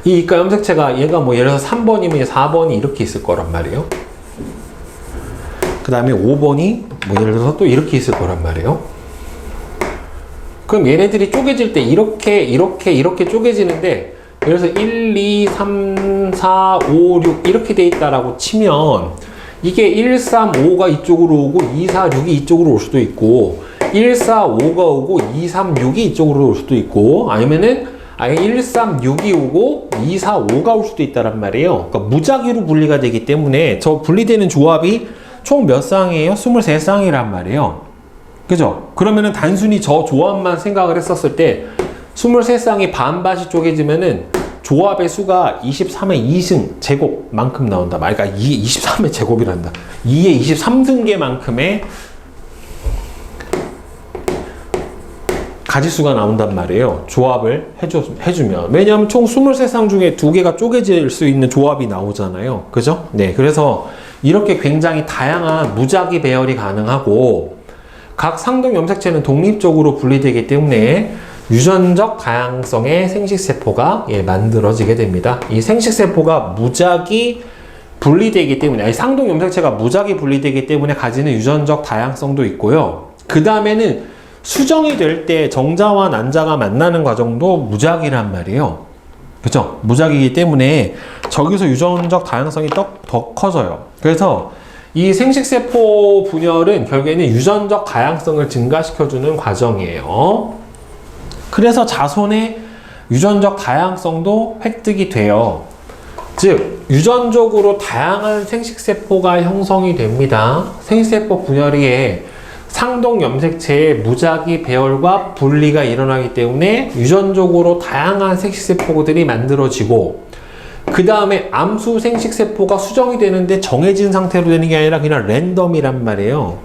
이 이가 염색체가 얘가 뭐 예를 들어서 3번이면 4번이 이렇게 있을 거란 말이에요. 그 다음에 5번이 뭐 예를 들어서 또 이렇게 있을 거란 말이에요. 그럼 얘네들이 쪼개질 때 이렇게 쪼개지는데 예를 들어서 1, 2, 3, 4, 5, 6 이렇게 돼 있다라고 치면 이게 1, 3, 5가 이쪽으로 오고 2, 4, 6이 이쪽으로 올 수도 있고 1, 4, 5가 오고 2, 3, 6이 이쪽으로 올 수도 있고 아니면은 아예 1, 3, 6이 오고 2, 4, 5가 올 수도 있다란 말이에요. 그러니까 무작위로 분리가 되기 때문에 저 분리되는 조합이 총 몇 쌍이에요? 23쌍이란 말이에요. 그죠? 그러면은 단순히 저 조합만 생각을 했었을 때 23쌍이 반반씩 쪼개지면은 조합의 수가 23의 2승 제곱만큼 나온다. 그러니까 23의 제곱이란다. 2의 23승계만큼의 가지수가 나온단 말이에요. 조합을 해주면. 왜냐하면 총 23쌍 중에 2개가 쪼개질 수 있는 조합이 나오잖아요. 그죠? 네. 그래서 이렇게 굉장히 다양한 무작위 배열이 가능하고 각 상동 염색체는 독립적으로 분리되기 때문에 유전적 다양성의 생식세포가 만들어지게 됩니다. 이 생식세포가 무작위 분리되기 때문에, 아니 상동 염색체가 무작위 분리되기 때문에 가지는 유전적 다양성도 있고요. 그 다음에는 수정이 될 때 정자와 난자가 만나는 과정도 무작위란 말이에요. 그죠? 무작위이기 때문에 저기서 유전적 다양성이 더 커져요. 그래서 이 생식세포 분열은 결국에는 유전적 다양성을 증가시켜주는 과정이에요. 그래서 자손의 유전적 다양성도 획득이 돼요. 즉, 유전적으로 다양한 생식세포가 형성이 됩니다. 생식세포 분열에 상동 염색체의 무작위 배열과 분리가 일어나기 때문에 유전적으로 다양한 생식세포들이 만들어지고 그 다음에 암수 생식세포가 수정이 되는데 정해진 상태로 되는 게 아니라 그냥 랜덤이란 말이에요.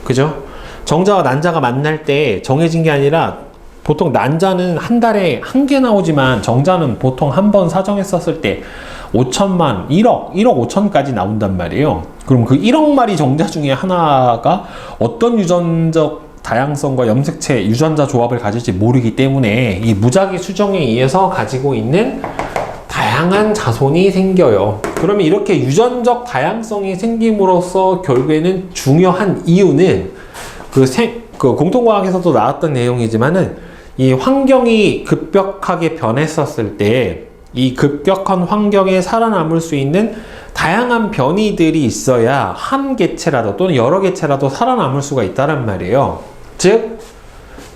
그죠? 정자와 난자가 만날 때 정해진 게 아니라 보통 난자는 한 달에 한 개 나오지만 정자는 보통 한 번 사정했었을 때 5천만, 1억 5천까지 나온단 말이에요. 그럼 그 1억 마리 정자 중에 하나가 어떤 유전적 다양성과 염색체, 유전자 조합을 가질지 모르기 때문에 이 무작위 수정에 의해서 가지고 있는 다양한 자손이 생겨요. 그러면 이렇게 유전적 다양성이 생김으로써 결국에는 중요한 이유는 그 공통과학에서도 나왔던 내용이지만은 이 환경이 급격하게 변했었을 때 이 급격한 환경에 살아남을 수 있는 다양한 변이들이 있어야 한 개체라도 또는 여러 개체라도 살아남을 수가 있다란 말이에요. 즉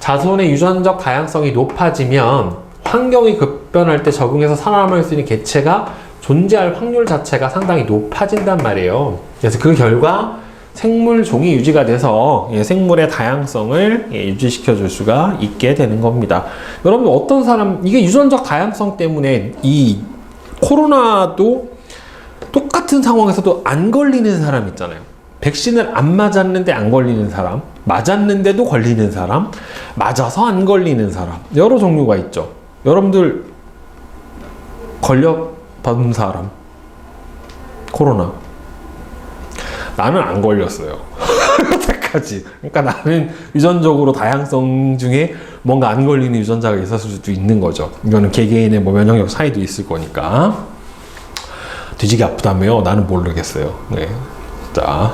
자손의 유전적 다양성이 높아지면 환경이 급변할 때 적응해서 살아남을 수 있는 개체가 존재할 확률 자체가 상당히 높아진단 말이에요. 그래서 그 결과 생물 종이 유지가 돼서 생물의 다양성을 유지시켜 줄 수가 있게 되는 겁니다. 여러분 어떤 사람 이게 유전적 다양성 때문에 이 코로나도 똑같은 상황에서도 안 걸리는 사람 있잖아요. 백신을 안 맞았는데 안 걸리는 사람, 맞았는데도 걸리는 사람, 맞아서 안 걸리는 사람, 여러 종류가 있죠. 여러분들 걸려본 사람 코로나 나는 안 걸렸어요. 여태까지. 그러니까 나는 유전적으로 다양성 중에 뭔가 안 걸리는 유전자가 있었을 수도 있는 거죠. 이거는 개개인의 뭐 면역력 차이도 있을 거니까. 뒤지게 아프다며요? 나는 모르겠어요. 네. 자.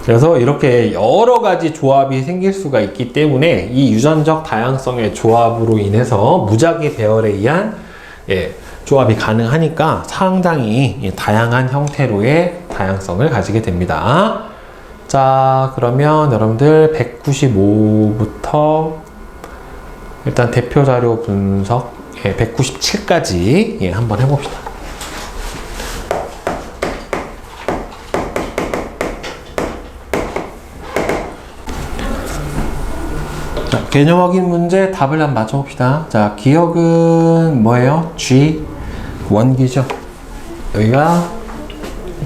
그래서 이렇게 여러 가지 조합이 생길 수가 있기 때문에 이 유전적 다양성의 조합으로 인해서 무작위 배열에 의한 조합이 가능하니까 상당히 다양한 형태로의 다양성을 가지게 됩니다. 자, 그러면 여러분들 195부터 일단 대표 자료 분석 197까지 한번 해봅시다. 자, 개념 확인 문제 답을 한번 맞춰봅시다. 자, 기억은 뭐예요? G1기죠. 여기가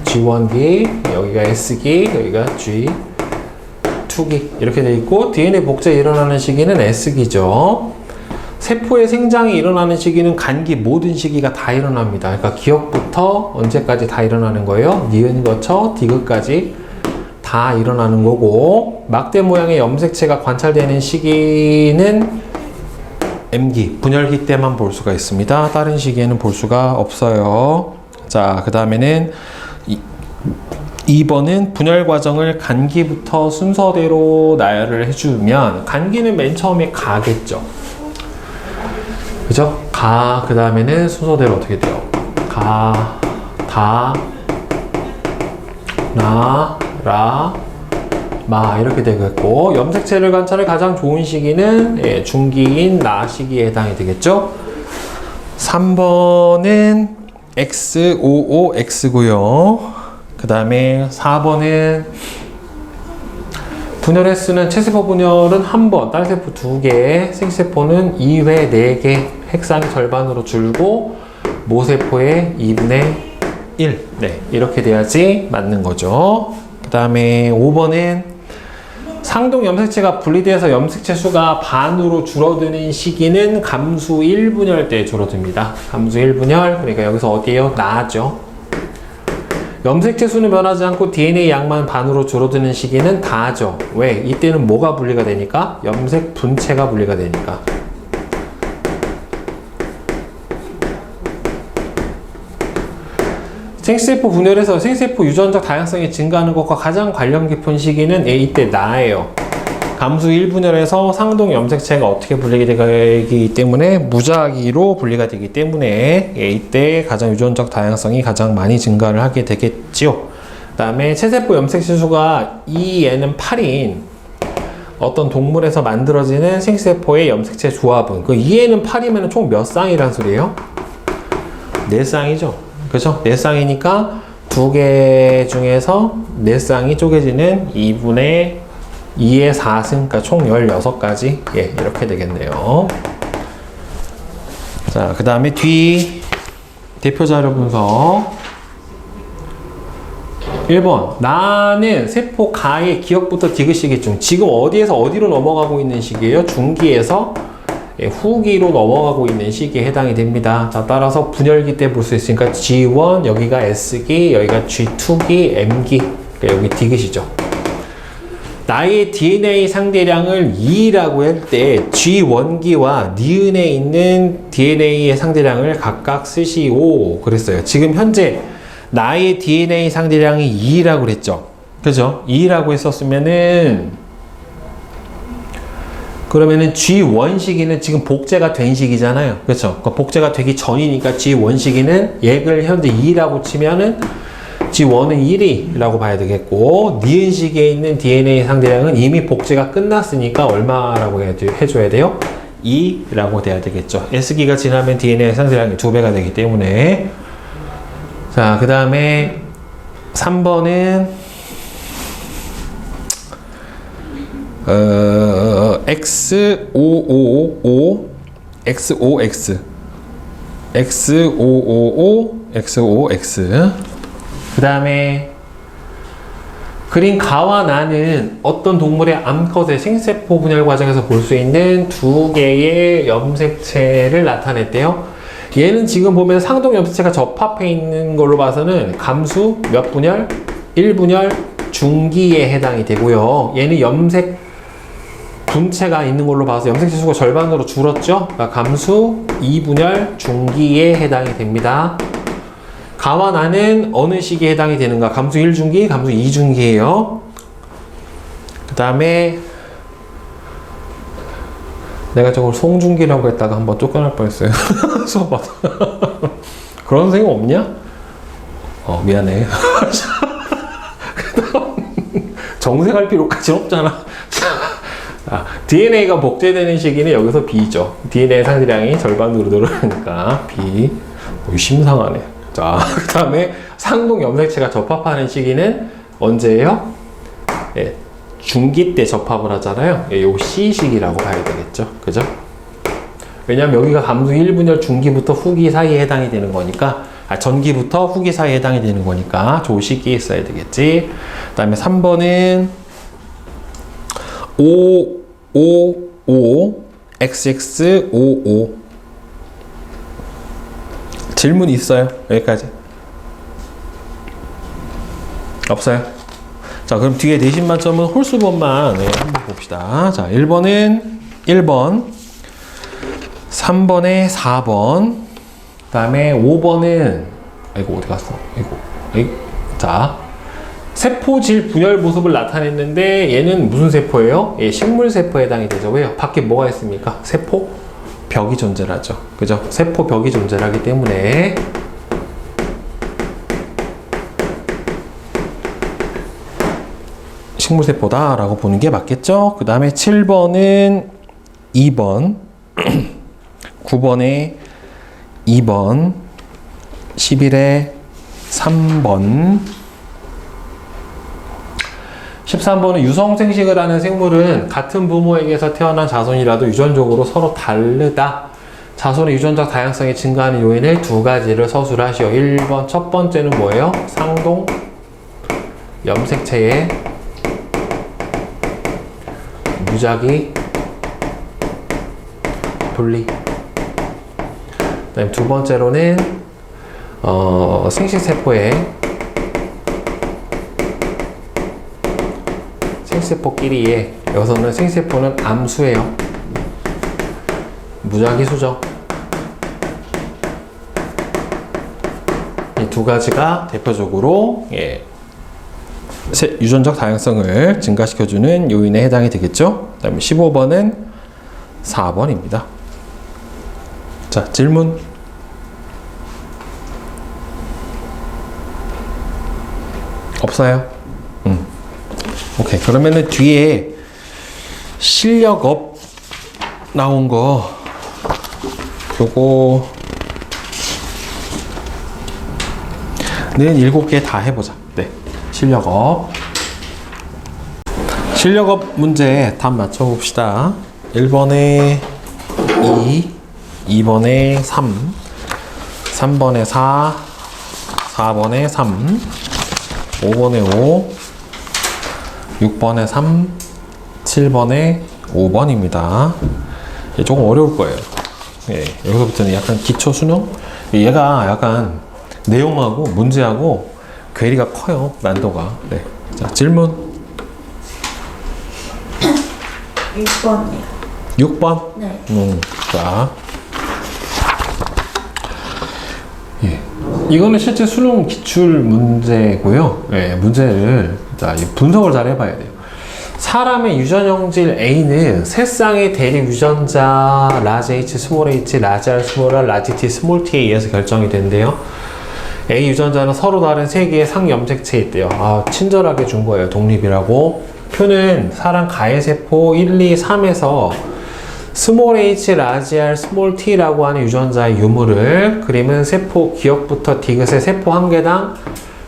G1기, 여기가 S기, 여기가 G2기 이렇게 돼 있고 DNA 복제 일어나는 시기는 S기죠. 세포의 생장이 일어나는 시기는 간기 모든 시기가 다 일어납니다. 그러니까 기억부터 언제까지 다 일어나는 거예요? 니은 거쳐 디귿까지 다 일어나는 거고, 막대 모양의 염색체가 관찰되는 시기는 M기, 분열기 때만 볼 수가 있습니다. 다른 시기에는 볼 수가 없어요. 자, 그 다음에는 2번은 분열 과정을 간기부터 순서대로 나열을 해주면, 간기는 맨 처음에 가겠죠. 그죠? 가, 그 다음에는 순서대로 어떻게 돼요? 가, 다, 나, 라, 마 이렇게 되겠고, 염색체를 관찰할 가장 좋은 시기는 중기인 나 시기에 해당이 되겠죠. 3번은 X55X고요. 그 다음에 4번은 분열의 수는 체세포 분열은 1번, 딸세포 2개, 생세포는 2회 4개, 핵상이 절반으로 줄고 모세포의 2분의 1. 네, 이렇게 돼야지 맞는 거죠. 그 다음에 5번은 상동 염색체가 분리돼서 염색체 수가 반으로 줄어드는 시기는 감수 1분열 때 줄어듭니다. 감수 1분열, 그러니까 여기서 어디에요? 나죠. 염색체 수는 변하지 않고 DNA 양만 반으로 줄어드는 시기는 다죠. 왜? 이때는 뭐가 분리가 되니까? 염색 분체가 분리가 되니까. 생세포 분열에서 생세포 유전적 다양성이 증가하는 것과 가장 관련 깊은 시기는 이때 나예요. 감수 1분열에서 상동 염색체가 어떻게 분리가 되기 때문에 무작위로 분리가 되기 때문에 이때 가장 유전적 다양성이 가장 많이 증가를 하게 되겠지요. 그 다음에 체세포 염색체 수가 2에는 8인 어떤 동물에서 만들어지는 생세포의 염색체 조합은, 그 2에는 8이면 총 몇 쌍이란 소리예요? 4쌍이죠. 그죠? 4쌍이니까 2개 중에서 4쌍이 쪼개지는 2분의 2의 4승, 그러니까 총 16가지. 이렇게 되겠네요. 자, 그 다음에 뒤 대표 자료 분석. 1번. 나는 세포 가의 기억부터 디귿 시기 중 지금 어디에서 어디로 넘어가고 있는 시기예요? 중기에서 후기로 넘어가고 있는 시기에 해당이 됩니다. 자, 따라서 분열기 때 볼 수 있으니까 G1, 여기가 S기, 여기가 G2기, M기, 그러니까 여기 디귿이죠. 나의 DNA 상대량을 2라고 할 때 G1기와 니은에 있는 DNA의 상대량을 각각 쓰시오 그랬어요. 지금 현재 나의 DNA 상대량이 2라고 그랬죠. 그죠? 2라고 했었으면은 그러면은 G1 시기는 지금 복제가 된 시기잖아요. 그렇죠? 그러니까 복제가 되기 전이니까 G1 시기는 얘를 현재 2라고 치면은 G1은 1이라고 봐야 되겠고, 니은 시기에 있는 DNA 상대량은 이미 복제가 끝났으니까 얼마라고 해줘야 돼요? 2라고 돼야 되겠죠. S기가 지나면 DNA 상대량이 2배가 되기 때문에. 자, 그 다음에 3번은 X555 XOX X555 XOX. 그 다음에 그린 가와 나는 어떤 동물의 암컷의 생세포 분열 과정에서 볼 수 있는 2개의 염색체를 나타냈대요. 얘는 지금 보면 상동 염색체가 접합해 있는 걸로 봐서는 감수 몇 분열? 1분열 중기에 해당이 되고요. 얘는 염색 분체가 있는 걸로 봐서 염색체 수가 절반으로 줄었죠? 그러니까 감수 2분열 중기에 해당이 됩니다. 가와 나는 어느 시기에 해당이 되는가? 감수 1중기, 감수 2중기예요. 그 다음에 내가 저걸 송중기라고 했다가 한번 쫓겨날 뻔했어요. 수업 와서. 그런 생각 없냐? 미안해. 정색할 필요까지 없잖아. DNA가 복제되는 시기는 여기서 B죠. DNA 상대량이 절반으로 늘어나니까 B. 심상하네. 자, 그 다음에 상동 염색체가 접합하는 시기는 언제예요? 예, 중기 때 접합을 하잖아요. 예, 요 C 시기라고 봐야 되겠죠. 그죠? 왜냐면 여기가 감수 1분열 중기부터 후기 사이에 해당이 되는 거니까, 전기부터 후기 사이에 해당이 되는 거니까 조 시기에 써야 되겠지. 그 다음에 3번은 555 XX55 질문 있어요? 여기까지. 없어요? 자, 그럼 뒤에 내신 만점은 홀수번만 한번 봅시다. 자, 1번은 1번, 3번에 4번, 그 다음에 5번은, 아이고, 어디 갔어? 자, 세포질 분열 모습을 나타냈는데, 얘는 무슨 세포예요? 예, 식물세포에 해당이 되죠. 왜요? 밖에 뭐가 있습니까? 세포 벽이 존재하죠. 그죠? 세포 벽이 존재하기 때문에 식물세포다 라고 보는 게 맞겠죠? 그 다음에 7번은 2번 9번에 2번 11에 3번 13번은 유성생식을 하는 생물은 같은 부모에게서 태어난 자손이라도 유전적으로 서로 다르다. 자손의 유전적 다양성이 증가하는 요인을 두 가지를 서술하시오. 1번 첫 번째는 뭐예요? 상동 염색체의 무작위 분리. 그다음 두 번째로는 생식세포의 생세포끼리의, 여기서는 생세포는 암수예요. 무작위 수죠. 이 두 가지가 대표적으로 유전적 다양성을 증가시켜주는 요인에 해당이 되겠죠. 그 다음에 15번은 4번입니다. 자, 질문. 없어요? 오케이. 그러면은 뒤에 실력업 나온 거 요거는 7개 다 해보자. 네. 실력업 문제 답 맞춰봅시다. 1번에 2, 2번에 3, 3번에 4, 4번에 3, 5번에 5, 6번에 3, 7번에 5번입니다. 조금 어려울 거예요. 예, 여기서부터는 약간 기초 수능? 얘가 약간 내용하고 문제하고 괴리가 커요. 난도가. 네. 자, 질문. 6번이요. 6번? 네. 자. 예. 이거는 실제 수능 기출 문제고요. 예, 문제를 자, 분석을 잘 해봐야 돼요. 사람의 유전형질 A는 세 쌍의 대립 유전자 라지 H, 스몰 h, 라지 R, 스몰 r, 라지 T, 스몰 t에 의해서 결정이 된대요. A 유전자는 서로 다른 세 개의 상염색체에 있대요. 친절하게 준 거예요. 독립이라고. 표는 사람 가해세포 1, 2, 3에서 스몰 h, 라지 r, 스몰 t라고 하는 유전자의 유무를, 그림은 세포 기억부터 디귿의 세포 한 개당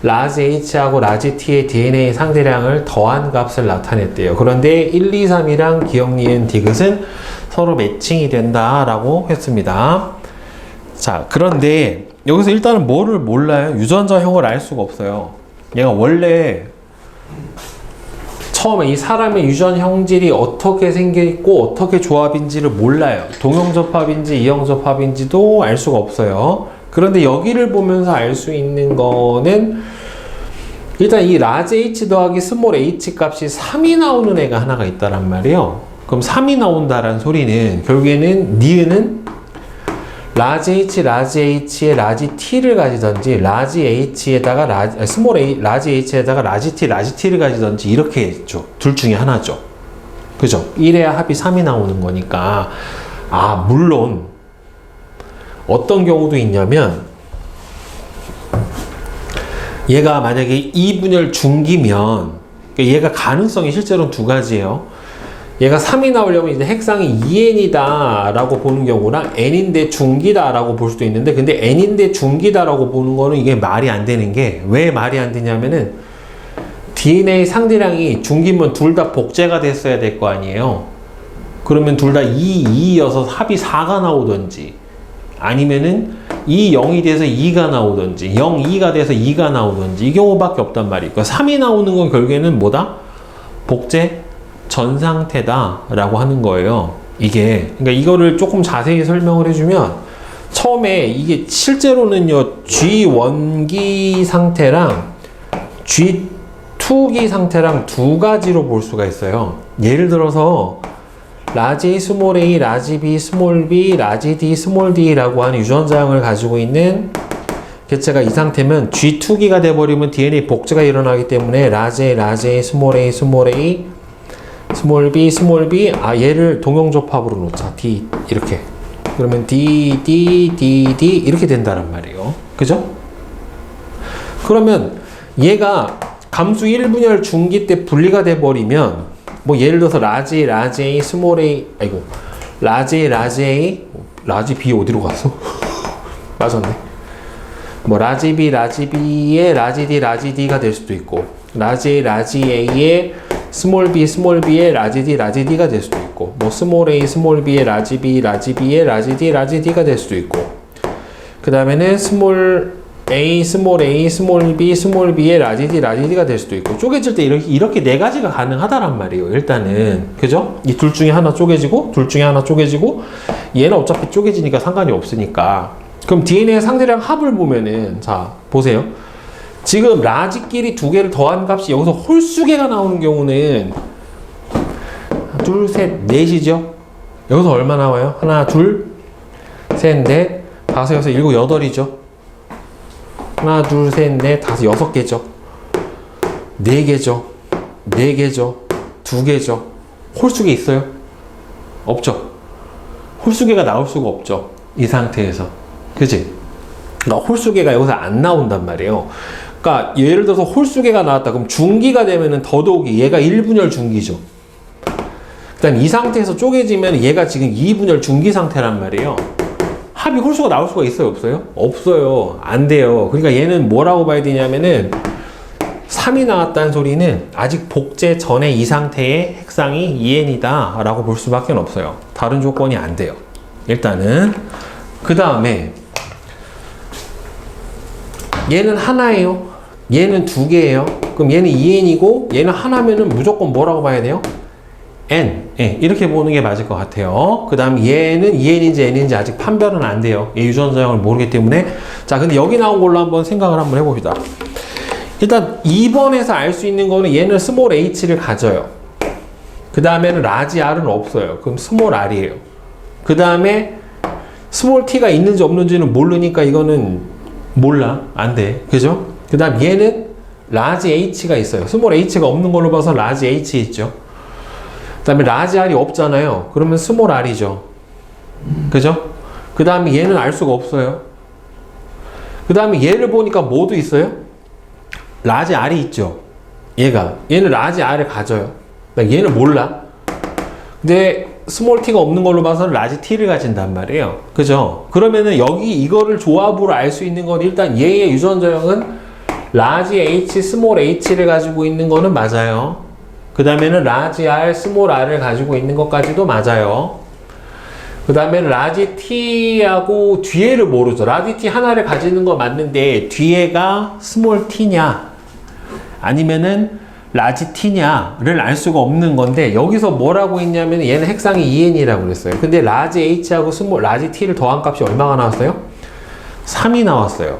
라지 h하고 라지 t의 DNA 상대량을 더한 값을 나타냈대요. 그런데 1, 2, 3이랑 기억, 니은, 디귿은 서로 매칭이 된다라고 했습니다. 자, 그런데 여기서 일단은 뭐를 몰라요? 유전자형을 알 수가 없어요. 얘가 원래 처음에 이 사람의 유전 형질이 어떻게 생겨 있고 어떻게 조합인지를 몰라요. 동형접합인지 이형접합인지도 알 수가 없어요. 그런데 여기를 보면서 알 수 있는 거는 일단 이 라지 h 더하기 스몰 h 값이 3이 나오는 애가 하나가 있다란 말이에요. 그럼 3이 나온다란 소리는 결국에는 니은은 라지 h에 라지 t를 가지던지 라지 h에다가 라지 h에다가 라지 t를 가지던지 이렇게 했죠. 둘 중에 하나죠. 그죠? 이래야 합이 3이 나오는 거니까. 아, 물론 어떤 경우도 있냐면 얘가 만약에 2분열 중기면 얘가 가능성이 실제로는 두 가지예요. 얘가 3이 나오려면 이제 핵상이 2n이다 라고 보는 경우랑 n인데 중기다 라고 볼 수도 있는데, 근데 n인데 중기다 라고 보는 거는 이게 말이 안 되는 게, 왜 말이 안 되냐면은 DNA 상대량이 중기면 둘 다 복제가 됐어야 될 거 아니에요. 그러면 둘 다 2여서 합이 4가 나오든지, 아니면은 0이 돼서 2가 나오든지 2가 돼서 2가 나오든지 이 경우밖에 없단 말이에요. 그러니까 3이 나오는 건 결국에는 뭐다? 복제 전 상태다 라고 하는 거예요. 그러니까 이거를 조금 자세히 설명을 해주면, 처음에 이게 실제로는요 G1기 상태랑 G2기 상태랑 두 가지로 볼 수가 있어요. 예를 들어서 라지 A 스몰 a, 라지 B 스몰 b, 라지 D 스몰 d 라고 하는 유전자형을 가지고 있는 개체가 이 상태면 G2기가 돼버리면 DNA 복제가 일어나기 때문에 라지 A 스몰 a, 스몰 a, 스몰 b, 스몰 b, 얘를 동형접합으로 놓자. D 이렇게. 그러면 D, D, D, D 이렇게 된다는 말이에요. 그죠? 그러면 얘가 감수 1분열 중기 때 분리가 돼버리면, 뭐 예를 들어서 라지 A, 스몰 a, 라지 A, 라지 B 어디로 갔어? 맞았네. 뭐 라지 B에 라지 D가 될 수도 있고, 라지 A에 스몰 B에 라지 D가 될 수도 있고, 뭐 스몰 B에 라지 B에 라지 D가 될 수도 있고, 그 다음에는 스몰 B에 라지 D가 될 수도 있고, 쪼개질 때 이렇게 네 가지가 가능하다란 말이에요. 일단은. 그죠? 이 둘 중에 하나 쪼개지고, 둘 중에 하나 쪼개지고, 얘는 어차피 쪼개지니까 상관이 없으니까. 그럼 DNA 상대량 합을 보면은, 자, 보세요. 지금 라지끼리 두 개를 더한 값이 여기서 홀수개가 나오는 경우는 둘, 셋, 넷이죠? 여기서 얼마 나와요? 하나, 둘, 셋, 넷, 다섯, 여섯, 일곱, 여덟이죠? 하나, 둘, 셋, 넷, 다섯, 6개죠. 4개죠. 4개죠. 2개죠. 홀수개 있어요? 없죠. 홀수개가 나올 수가 없죠. 이 상태에서. 그치? 그러니까 홀수개가 여기서 안 나온단 말이에요. 그러니까 예를 들어서 홀수개가 나왔다. 그럼 중기가 되면은 더더욱이 얘가 1분열 중기죠. 그다음 이 상태에서 쪼개지면 얘가 지금 2분열 중기 상태란 말이에요. 합이 홀수가 나올 수가 있어요? 없어요? 없어요. 안 돼요. 그러니까 얘는 뭐라고 봐야 되냐면은 3이 나왔다는 소리는 아직 복제 전에 이 상태의 핵상이 2n이다 라고 볼 수밖에 없어요. 다른 조건이 안 돼요. 일단은. 그 다음에 얘는 하나예요. 얘는 2개예요. 그럼 얘는 2n이고 얘는 하나면은 무조건 뭐라고 봐야 돼요? n. 예, 이렇게 보는 게 맞을 것 같아요. 그 다음 얘는 2n인지 n인지 아직 판별은 안 돼요. 얘 유전자형을 모르기 때문에. 자, 근데 여기 나온 걸로 한번 생각을 한번 해봅시다. 일단 2번에서 알 수 있는 거는 얘는 스몰 h를 가져요. 그 다음에는 라지 r은 없어요. 그럼 스몰 r이에요. 그 다음에 스몰 t가 있는지 없는지는 모르니까 이거는 몰라. 안 돼. 그죠? 그 다음 얘는 라지 h가 있어요. 스몰 h가 없는 걸로 봐서 라지 h 있죠. 그 다음에 라지 r이 없잖아요. 그러면 스몰 r이죠. 그죠? 그 다음에 얘는 알 수가 없어요. 그 다음에 얘를 보니까 뭐도 있어요? 라지 r이 있죠. 얘는 라지 r을 가져요. 얘는 몰라. 근데 스몰 t가 없는 걸로 봐서 라지 t를 가진단 말이에요. 그죠? 그러면은 여기 이거를 조합으로 알 수 있는 건 일단 얘의 유전자형은 라지 h, 스몰 h를 가지고 있는 거는 맞아요. 그 다음에는 라지 r, 스몰 r을 가지고 있는 것까지도 맞아요. 그 다음에는 라지 t하고 뒤에를 모르죠. 라지 t 하나를 가지는 거 맞는데 뒤에가 스몰 t냐 아니면은 라지 t냐를 알 수가 없는 건데, 여기서 뭐라고 했냐면 얘는 핵상이 2n이라고 그랬어요. 근데 라지 h하고 라지 t를 더한 값이 얼마가 나왔어요? 3이 나왔어요.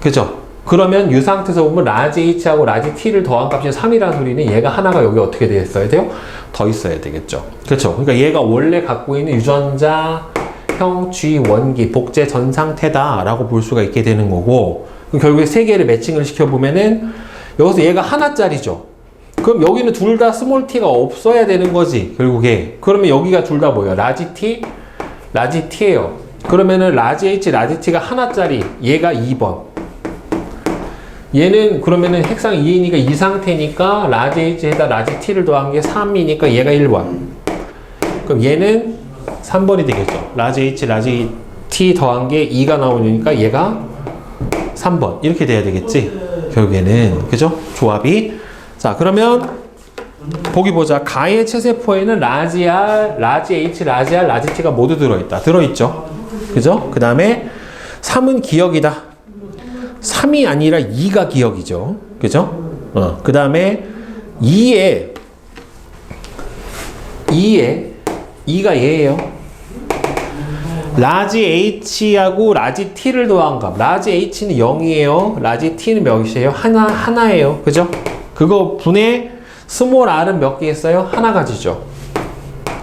그죠? 그러면 이 상태에서 보면 라지 H하고 라지 T를 더한 값이 3이라는 소리는 얘가 하나가 여기 어떻게 되어 있어야 돼요? 더 있어야 되겠죠. 그렇죠. 그러니까 얘가 원래 갖고 있는 유전자형 G 원기 복제 전 상태다라고 볼 수가 있게 되는 거고, 결국에 세 개를 매칭을 시켜보면은 여기서 얘가 하나짜리죠. 그럼 여기는 둘 다 스몰 t가 없어야 되는 거지, 결국에. 그러면 여기가 둘 다 뭐예요? 라지 t, 라지 t예요. 그러면은 라지 h, 라지 t가 하나짜리, 얘가 2번. 얘는 그러면은 핵상 2이니까 이 상태니까 라지 h에다 라지 t를 더한 게 3이니까 얘가 1번. 그럼 얘는 3번이 되겠죠. 라지 h, 라지 t 더한 게 2가 나오니까 얘가 3번. 이렇게 돼야 되겠지, 결국에는. 그죠? 조합이. 자, 그러면 보기 보자. 가의 체세포에는 라지 R, 라지 H, 라지 R, 라지 T가 모두 들어있다. 들어있죠? 그죠? 그 다음에 3은 기억이다. 3이 아니라 2가 기억이죠. 그죠? 그 다음에 2가 얘예요. 라지 H하고 라지 T를 더한 값. 라지 H는 0이에요. 라지 T는 몇이에요? 하나예요. 그죠? 그거 분의 스몰 r은 몇 개 있어요? 하나 가지죠.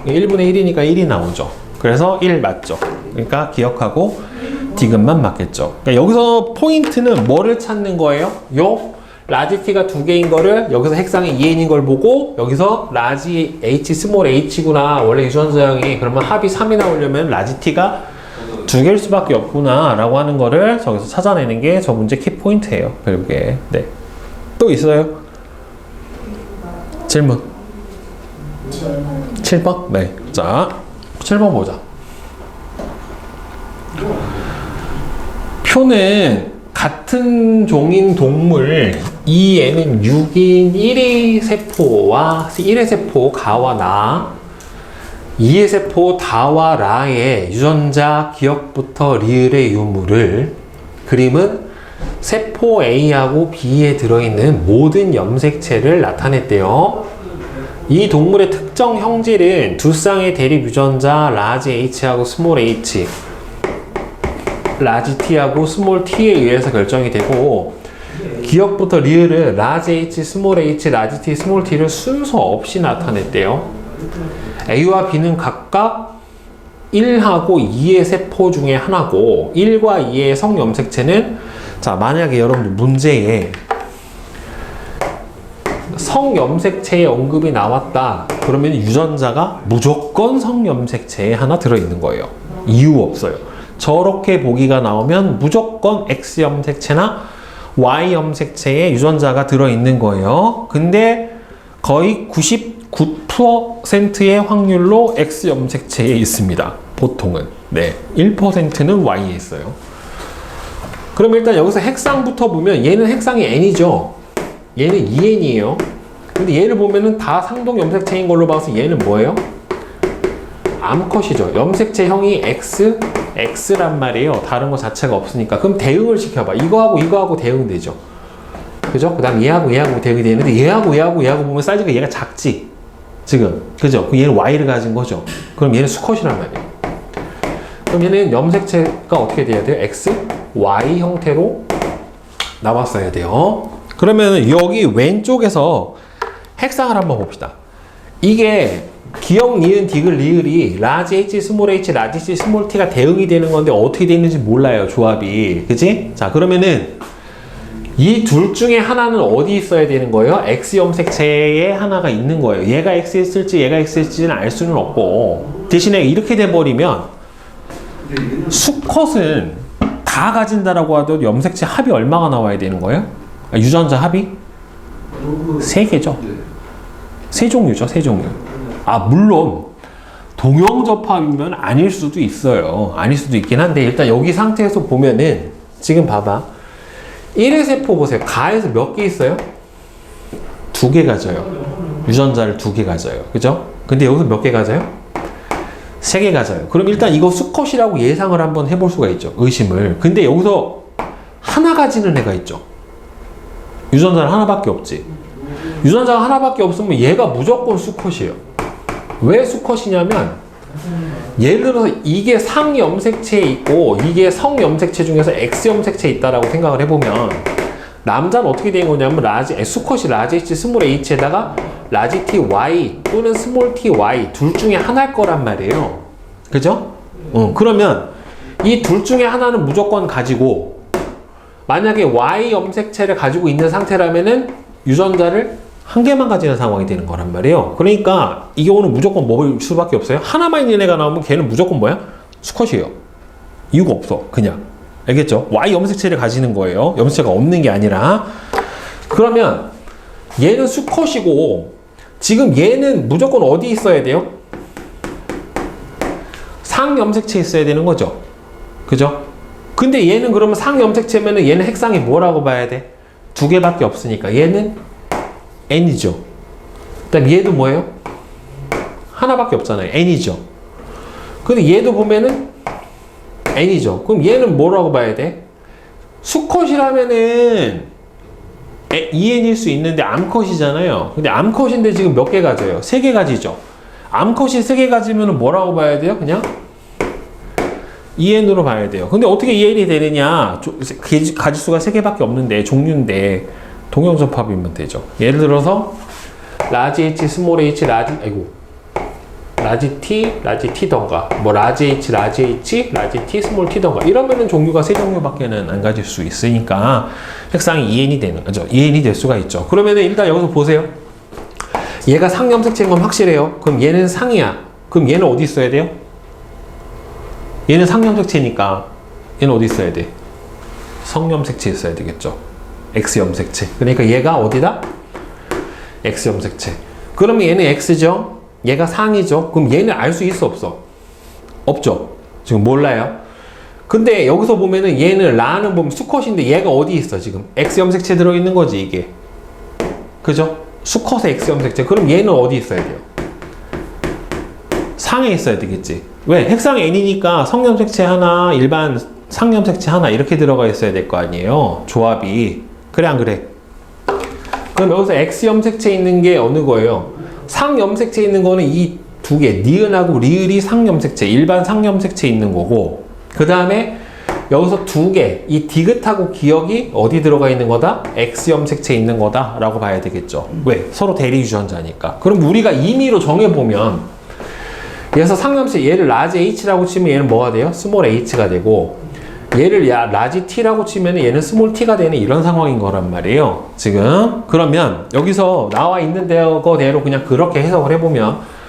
1분의 1이니까 1이 나오죠. 그래서 1 맞죠. 그러니까 기억하고 디귿만 맞겠죠. 그러니까 여기서 포인트는 뭐를 찾는 거예요? 요 라지 t가 두 개인 거를 여기서 핵상에 2n인 걸 보고, 여기서 라지 h 스몰 h구나 원래 유전자형이, 그러면 합이 3이 나오려면 라지 t가 두 개일 수밖에 없구나 라고 하는 거를 저기서 찾아내는 게 저 문제 키포인트예요, 결국에. 네. 또 있어요? 질문. 7번? 네. 자, 7번 보자. 표는 같은 종인 동물 이 애는 6인 1의 세포와 1의 세포 가와 나, 2의 세포 다와 라의 유전자 기억부터 리을의 유무를, 그림은 세포 A하고 B에 들어있는 모든 염색체를 나타냈대요. 이 동물의 특정 형질은 두 쌍의 대립 유전자 라지 H하고 스몰 h, 라지 T하고 스몰 t에 의해서 결정이 되고, 기억부터 리을은 라지 H, 스몰 h, 라지 T, 스몰 t를 순서 없이 나타냈대요. A와 B는 각각 1하고 2의 세포 중에 하나고, 1과 2의 성염색체는, 자, 만약에 여러분들 문제에 성염색체의 언급이 나왔다, 그러면 유전자가 무조건 성염색체에 하나 들어있는 거예요. 이유 없어요. 저렇게 보기가 나오면 무조건 X염색체나 Y염색체에 유전자가 들어있는 거예요. 근데 거의 99%의 확률로 X염색체에 있습니다. 보통은. 네. 1%는 Y에 있어요. 그럼 일단 여기서 핵상부터 보면 얘는 핵상이 N이죠. 얘는 2N이에요. 근데 얘를 보면은 다 상동 염색체인 걸로 봐서 얘는 뭐예요? 암컷이죠. 염색체형이 X란 말이에요. 다른 거 자체가 없으니까. 그럼 대응을 시켜봐. 이거하고 대응되죠. 그죠? 그 다음 얘하고 대응이 되는데, 얘하고 보면 사이즈가 얘가 작지. 지금. 그죠? 얘는 Y를 가진 거죠. 그럼 얘는 수컷이란 말이에요. 그럼 얘는 염색체가 어떻게 돼야 돼요? X, Y 형태로 나왔어야 돼요. 그러면 여기 왼쪽에서 핵상을 한번 봅시다. 이게 기억, 니은, 디귿, 리을이 라지 H, 스몰 h, 라지 C, 스몰 t가 대응이 되는 건데 어떻게 되는지 몰라요, 조합이. 그치? 자, 그러면은 이 둘 중에 하나는 어디 있어야 되는 거예요? X 염색체에 하나가 있는 거예요. 얘가 X였을지 얘가 X였을지는 알 수는 없고, 대신에 이렇게 돼버리면 수컷은 다 가진다라고 하더라도 염색체 합이 얼마가 나와야 되는 거예요? 유전자 합이? 3개죠. 3종류죠, 3종류. 물론 동형접합이면 아닐 수도 있어요. 아닐 수도 있긴 한데, 일단 여기 상태에서 보면은 지금 봐봐. 1의 세포 보세요. 가에서 몇 개 있어요? 2개 가져요. 유전자를 2개 가져요. 그죠? 근데 여기서 몇 개 가져요? 3개 가져요. 그럼 일단 이거 수컷이라고 예상을 한번 해볼 수가 있죠. 의심을. 근데 여기서 하나 가지는 애가 있죠. 유전자는 하나밖에 없지. 유전자가 하나밖에 없으면 얘가 무조건 수컷이에요. 왜 수컷이냐면, 예를 들어서 이게 상염색체에 있고 이게 성염색체 중에서 X염색체에 있다라고 생각을 해보면, 남자는 어떻게 된 거냐면 수컷이 라지 H 스몰 h에다가 라지 T Y 또는 스몰 T Y 둘 중에 하나일 거란 말이에요. 그죠? 그러면 이 둘 중에 하나는 무조건 가지고 만약에 Y 염색체를 가지고 있는 상태라면은 유전자를 한 개만 가지는 상황이 되는 거란 말이에요. 그러니까 이 경우는 무조건 먹을 수밖에 없어요. 하나만 있는 애가 나오면 걔는 무조건 뭐야? 수컷이에요. 이유가 없어. 그냥. 알겠죠? Y 염색체를 가지는 거예요. 염색체가 없는 게 아니라. 그러면 얘는 수컷이고 지금 얘는 무조건 어디 있어야 돼요? 상염색체에 있어야 되는 거죠. 그죠? 근데 얘는 그러면 상염색체면은 얘는 핵상이 뭐라고 봐야 돼? 두 개밖에 없으니까 얘는 N이죠. 그다음 얘도 뭐예요? 하나밖에 없잖아요. N이죠. 근데 얘도 보면은 N이죠. 그럼 얘는 뭐라고 봐야 돼? 수컷이라면은 EN일 수 있는데 암컷이잖아요. 근데 암컷인데 지금 몇 개 가져요? 3개 가지죠. 암컷이 3개 가지면 뭐라고 봐야 돼요? 그냥 EN으로 봐야 돼요. 근데 어떻게 EN이 되느냐? 가지수가 3개밖에 없는데 종류인데 동형접합이면 되죠. 예를 들어서 라지 H, 스몰 H, 라지 T, 라지 T던가 뭐 라지 H, 라지 T, 스몰 T던가 이러면은 종류가 3종류밖에는 안 가질 수 있으니까 핵상이 EN이 되는 거죠. EN이 될 수가 있죠. 그러면은 일단 여기서 보세요. 얘가 상염색체인 건 확실해요. 그럼 얘는 상이야. 그럼 얘는 어디 있어야 돼요? 얘는 상염색체니까 얘는 어디 있어야 돼? 성염색체에 있어야 되겠죠. X염색체. 그러니까 얘가 어디다? X염색체. 그러면 얘는 X죠. 얘가 상이죠. 그럼 얘는 알 수 있어 없어? 없죠. 지금 몰라요. 근데 여기서 보면은 얘는 라는 보면 수컷인데 얘가 어디 있어 지금? X염색체 들어있는 거지 이게. 그죠? 수컷의 X염색체. 그럼 얘는 어디 있어야 돼요? 상에 있어야 되겠지. 왜? 핵상 N이니까 성염색체 하나, 일반 상염색체 하나 이렇게 들어가 있어야 될 거 아니에요. 조합이. 그래 안 그래? 그럼 여기서 X염색체 있는 게 어느 거예요? 상염색체 있는 거는 이 두 개, 니은하고 리을이 상염색체, 일반 상염색체 있는 거고 그 다음에 여기서 두 개, 이 디귿하고 기역이 어디 들어가 있는 거다? X염색체 있는 거다 라고 봐야 되겠죠. 왜? 서로 대리 유전자니까. 그럼 우리가 임의로 정해보면 그래서 상염색 얘를 라지 H라고 치면 얘는 뭐가 돼요? 스몰 H가 되고 얘를 라지 T라고 치면 얘는 스몰 T가 되는 이런 상황인 거란 말이에요. 지금 그러면 여기서 나와 있는 거대로 그냥 그렇게 해석을 해보면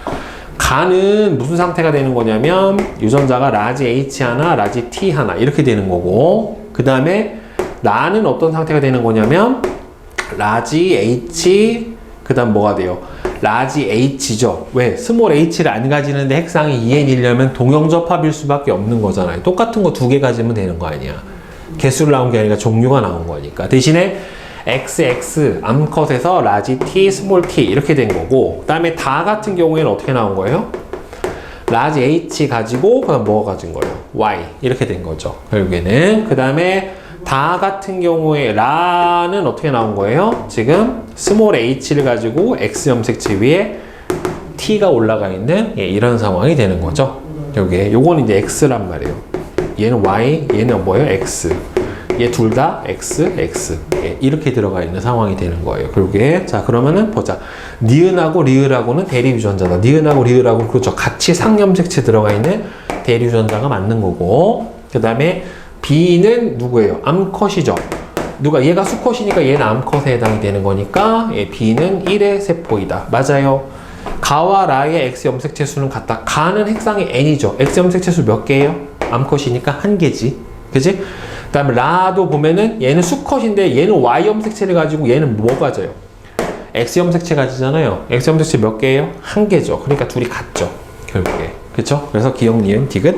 가는 무슨 상태가 되는 거냐면 유전자가 라지 H 하나, 라지 T 하나 이렇게 되는 거고 그 다음에 라는 어떤 상태가 되는 거냐면 라지 H 그 다음 뭐가 돼요? 라지 H죠. 왜? 스몰 H를 안 가지는데 핵상이 EN이려면 동형접합일 수밖에 없는 거잖아요. 똑같은 거 2개 가지면 되는 거 아니야. 개수를 나온 게 아니라 종류가 나온 거니까. 대신에 XX 암컷에서 라지 T, 스몰 T 이렇게 된 거고 그 다음에 다 같은 경우에는 어떻게 나온 거예요? 라지 H 가지고 그다음 뭐가 가진 거예요? Y 이렇게 된 거죠. 결국에는 그 다음에 다 같은 경우에 라는 어떻게 나온 거예요? 지금 스몰 h를 가지고 X염색체 위에 T가 올라가 있는 이런 상황이 되는 거죠. 요거는 이제 X란 말이에요. 얘는 Y, 얘는 뭐예요? X. 얘 둘 다 X, X. 이렇게 들어가 있는 상황이 되는 거예요. 결국에 자 그러면은 보자. 니은하고 리을하고는 대리 유전자다. 니은하고 리을하고 그렇죠. 같이 상염색체 들어가 있는 대리 유전자가 맞는 거고 그 다음에 B는 누구예요? 암컷이죠. 누가 얘가 수컷이니까 얘는 암컷에 해당이 되는 거니까 B는 1의 세포이다. 맞아요. 가와 라의 X 염색체 수는 같다. 가는 핵상이 N이죠. X 염색체 수 몇 개예요? 암컷이니까 1개지. 그지? 그 다음에 라도 보면은 얘는 수컷인데 얘는 Y 염색체를 가지고 얘는 뭐 가져요? X 염색체 가지잖아요. X 염색체 몇 개예요? 1개죠. 그러니까 둘이 같죠. 결국에. 그쵸? 그래서 기역, 니은, 디귿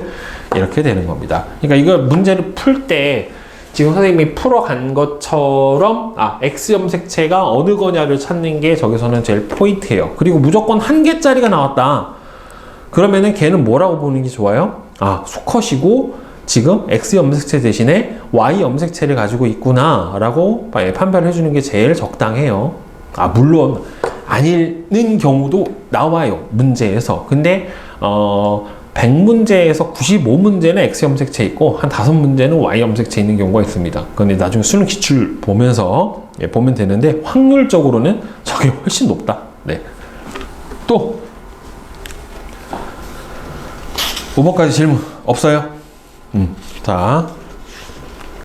이렇게 되는 겁니다. 그러니까 이걸 문제를 풀 때 지금 선생님이 풀어간 것처럼 X 염색체가 어느 거냐를 찾는 게 저기서는 제일 포인트예요. 그리고 무조건 1개짜리가 나왔다. 그러면은 걔는 뭐라고 보는 게 좋아요? 수컷이고 지금 X 염색체 대신에 Y 염색체를 가지고 있구나 라고 판별해 주는 게 제일 적당해요. 물론 아니는 경우도 나와요. 문제에서. 근데 100문제에서 95문제는 X 염색체 있고 한 5문제는 Y 염색체 있는 경우가 있습니다. 그런데 나중에 수능 기출 보면서 보면 되는데 확률적으로는 저게 훨씬 높다. 네. 또 5번까지 질문 없어요? 자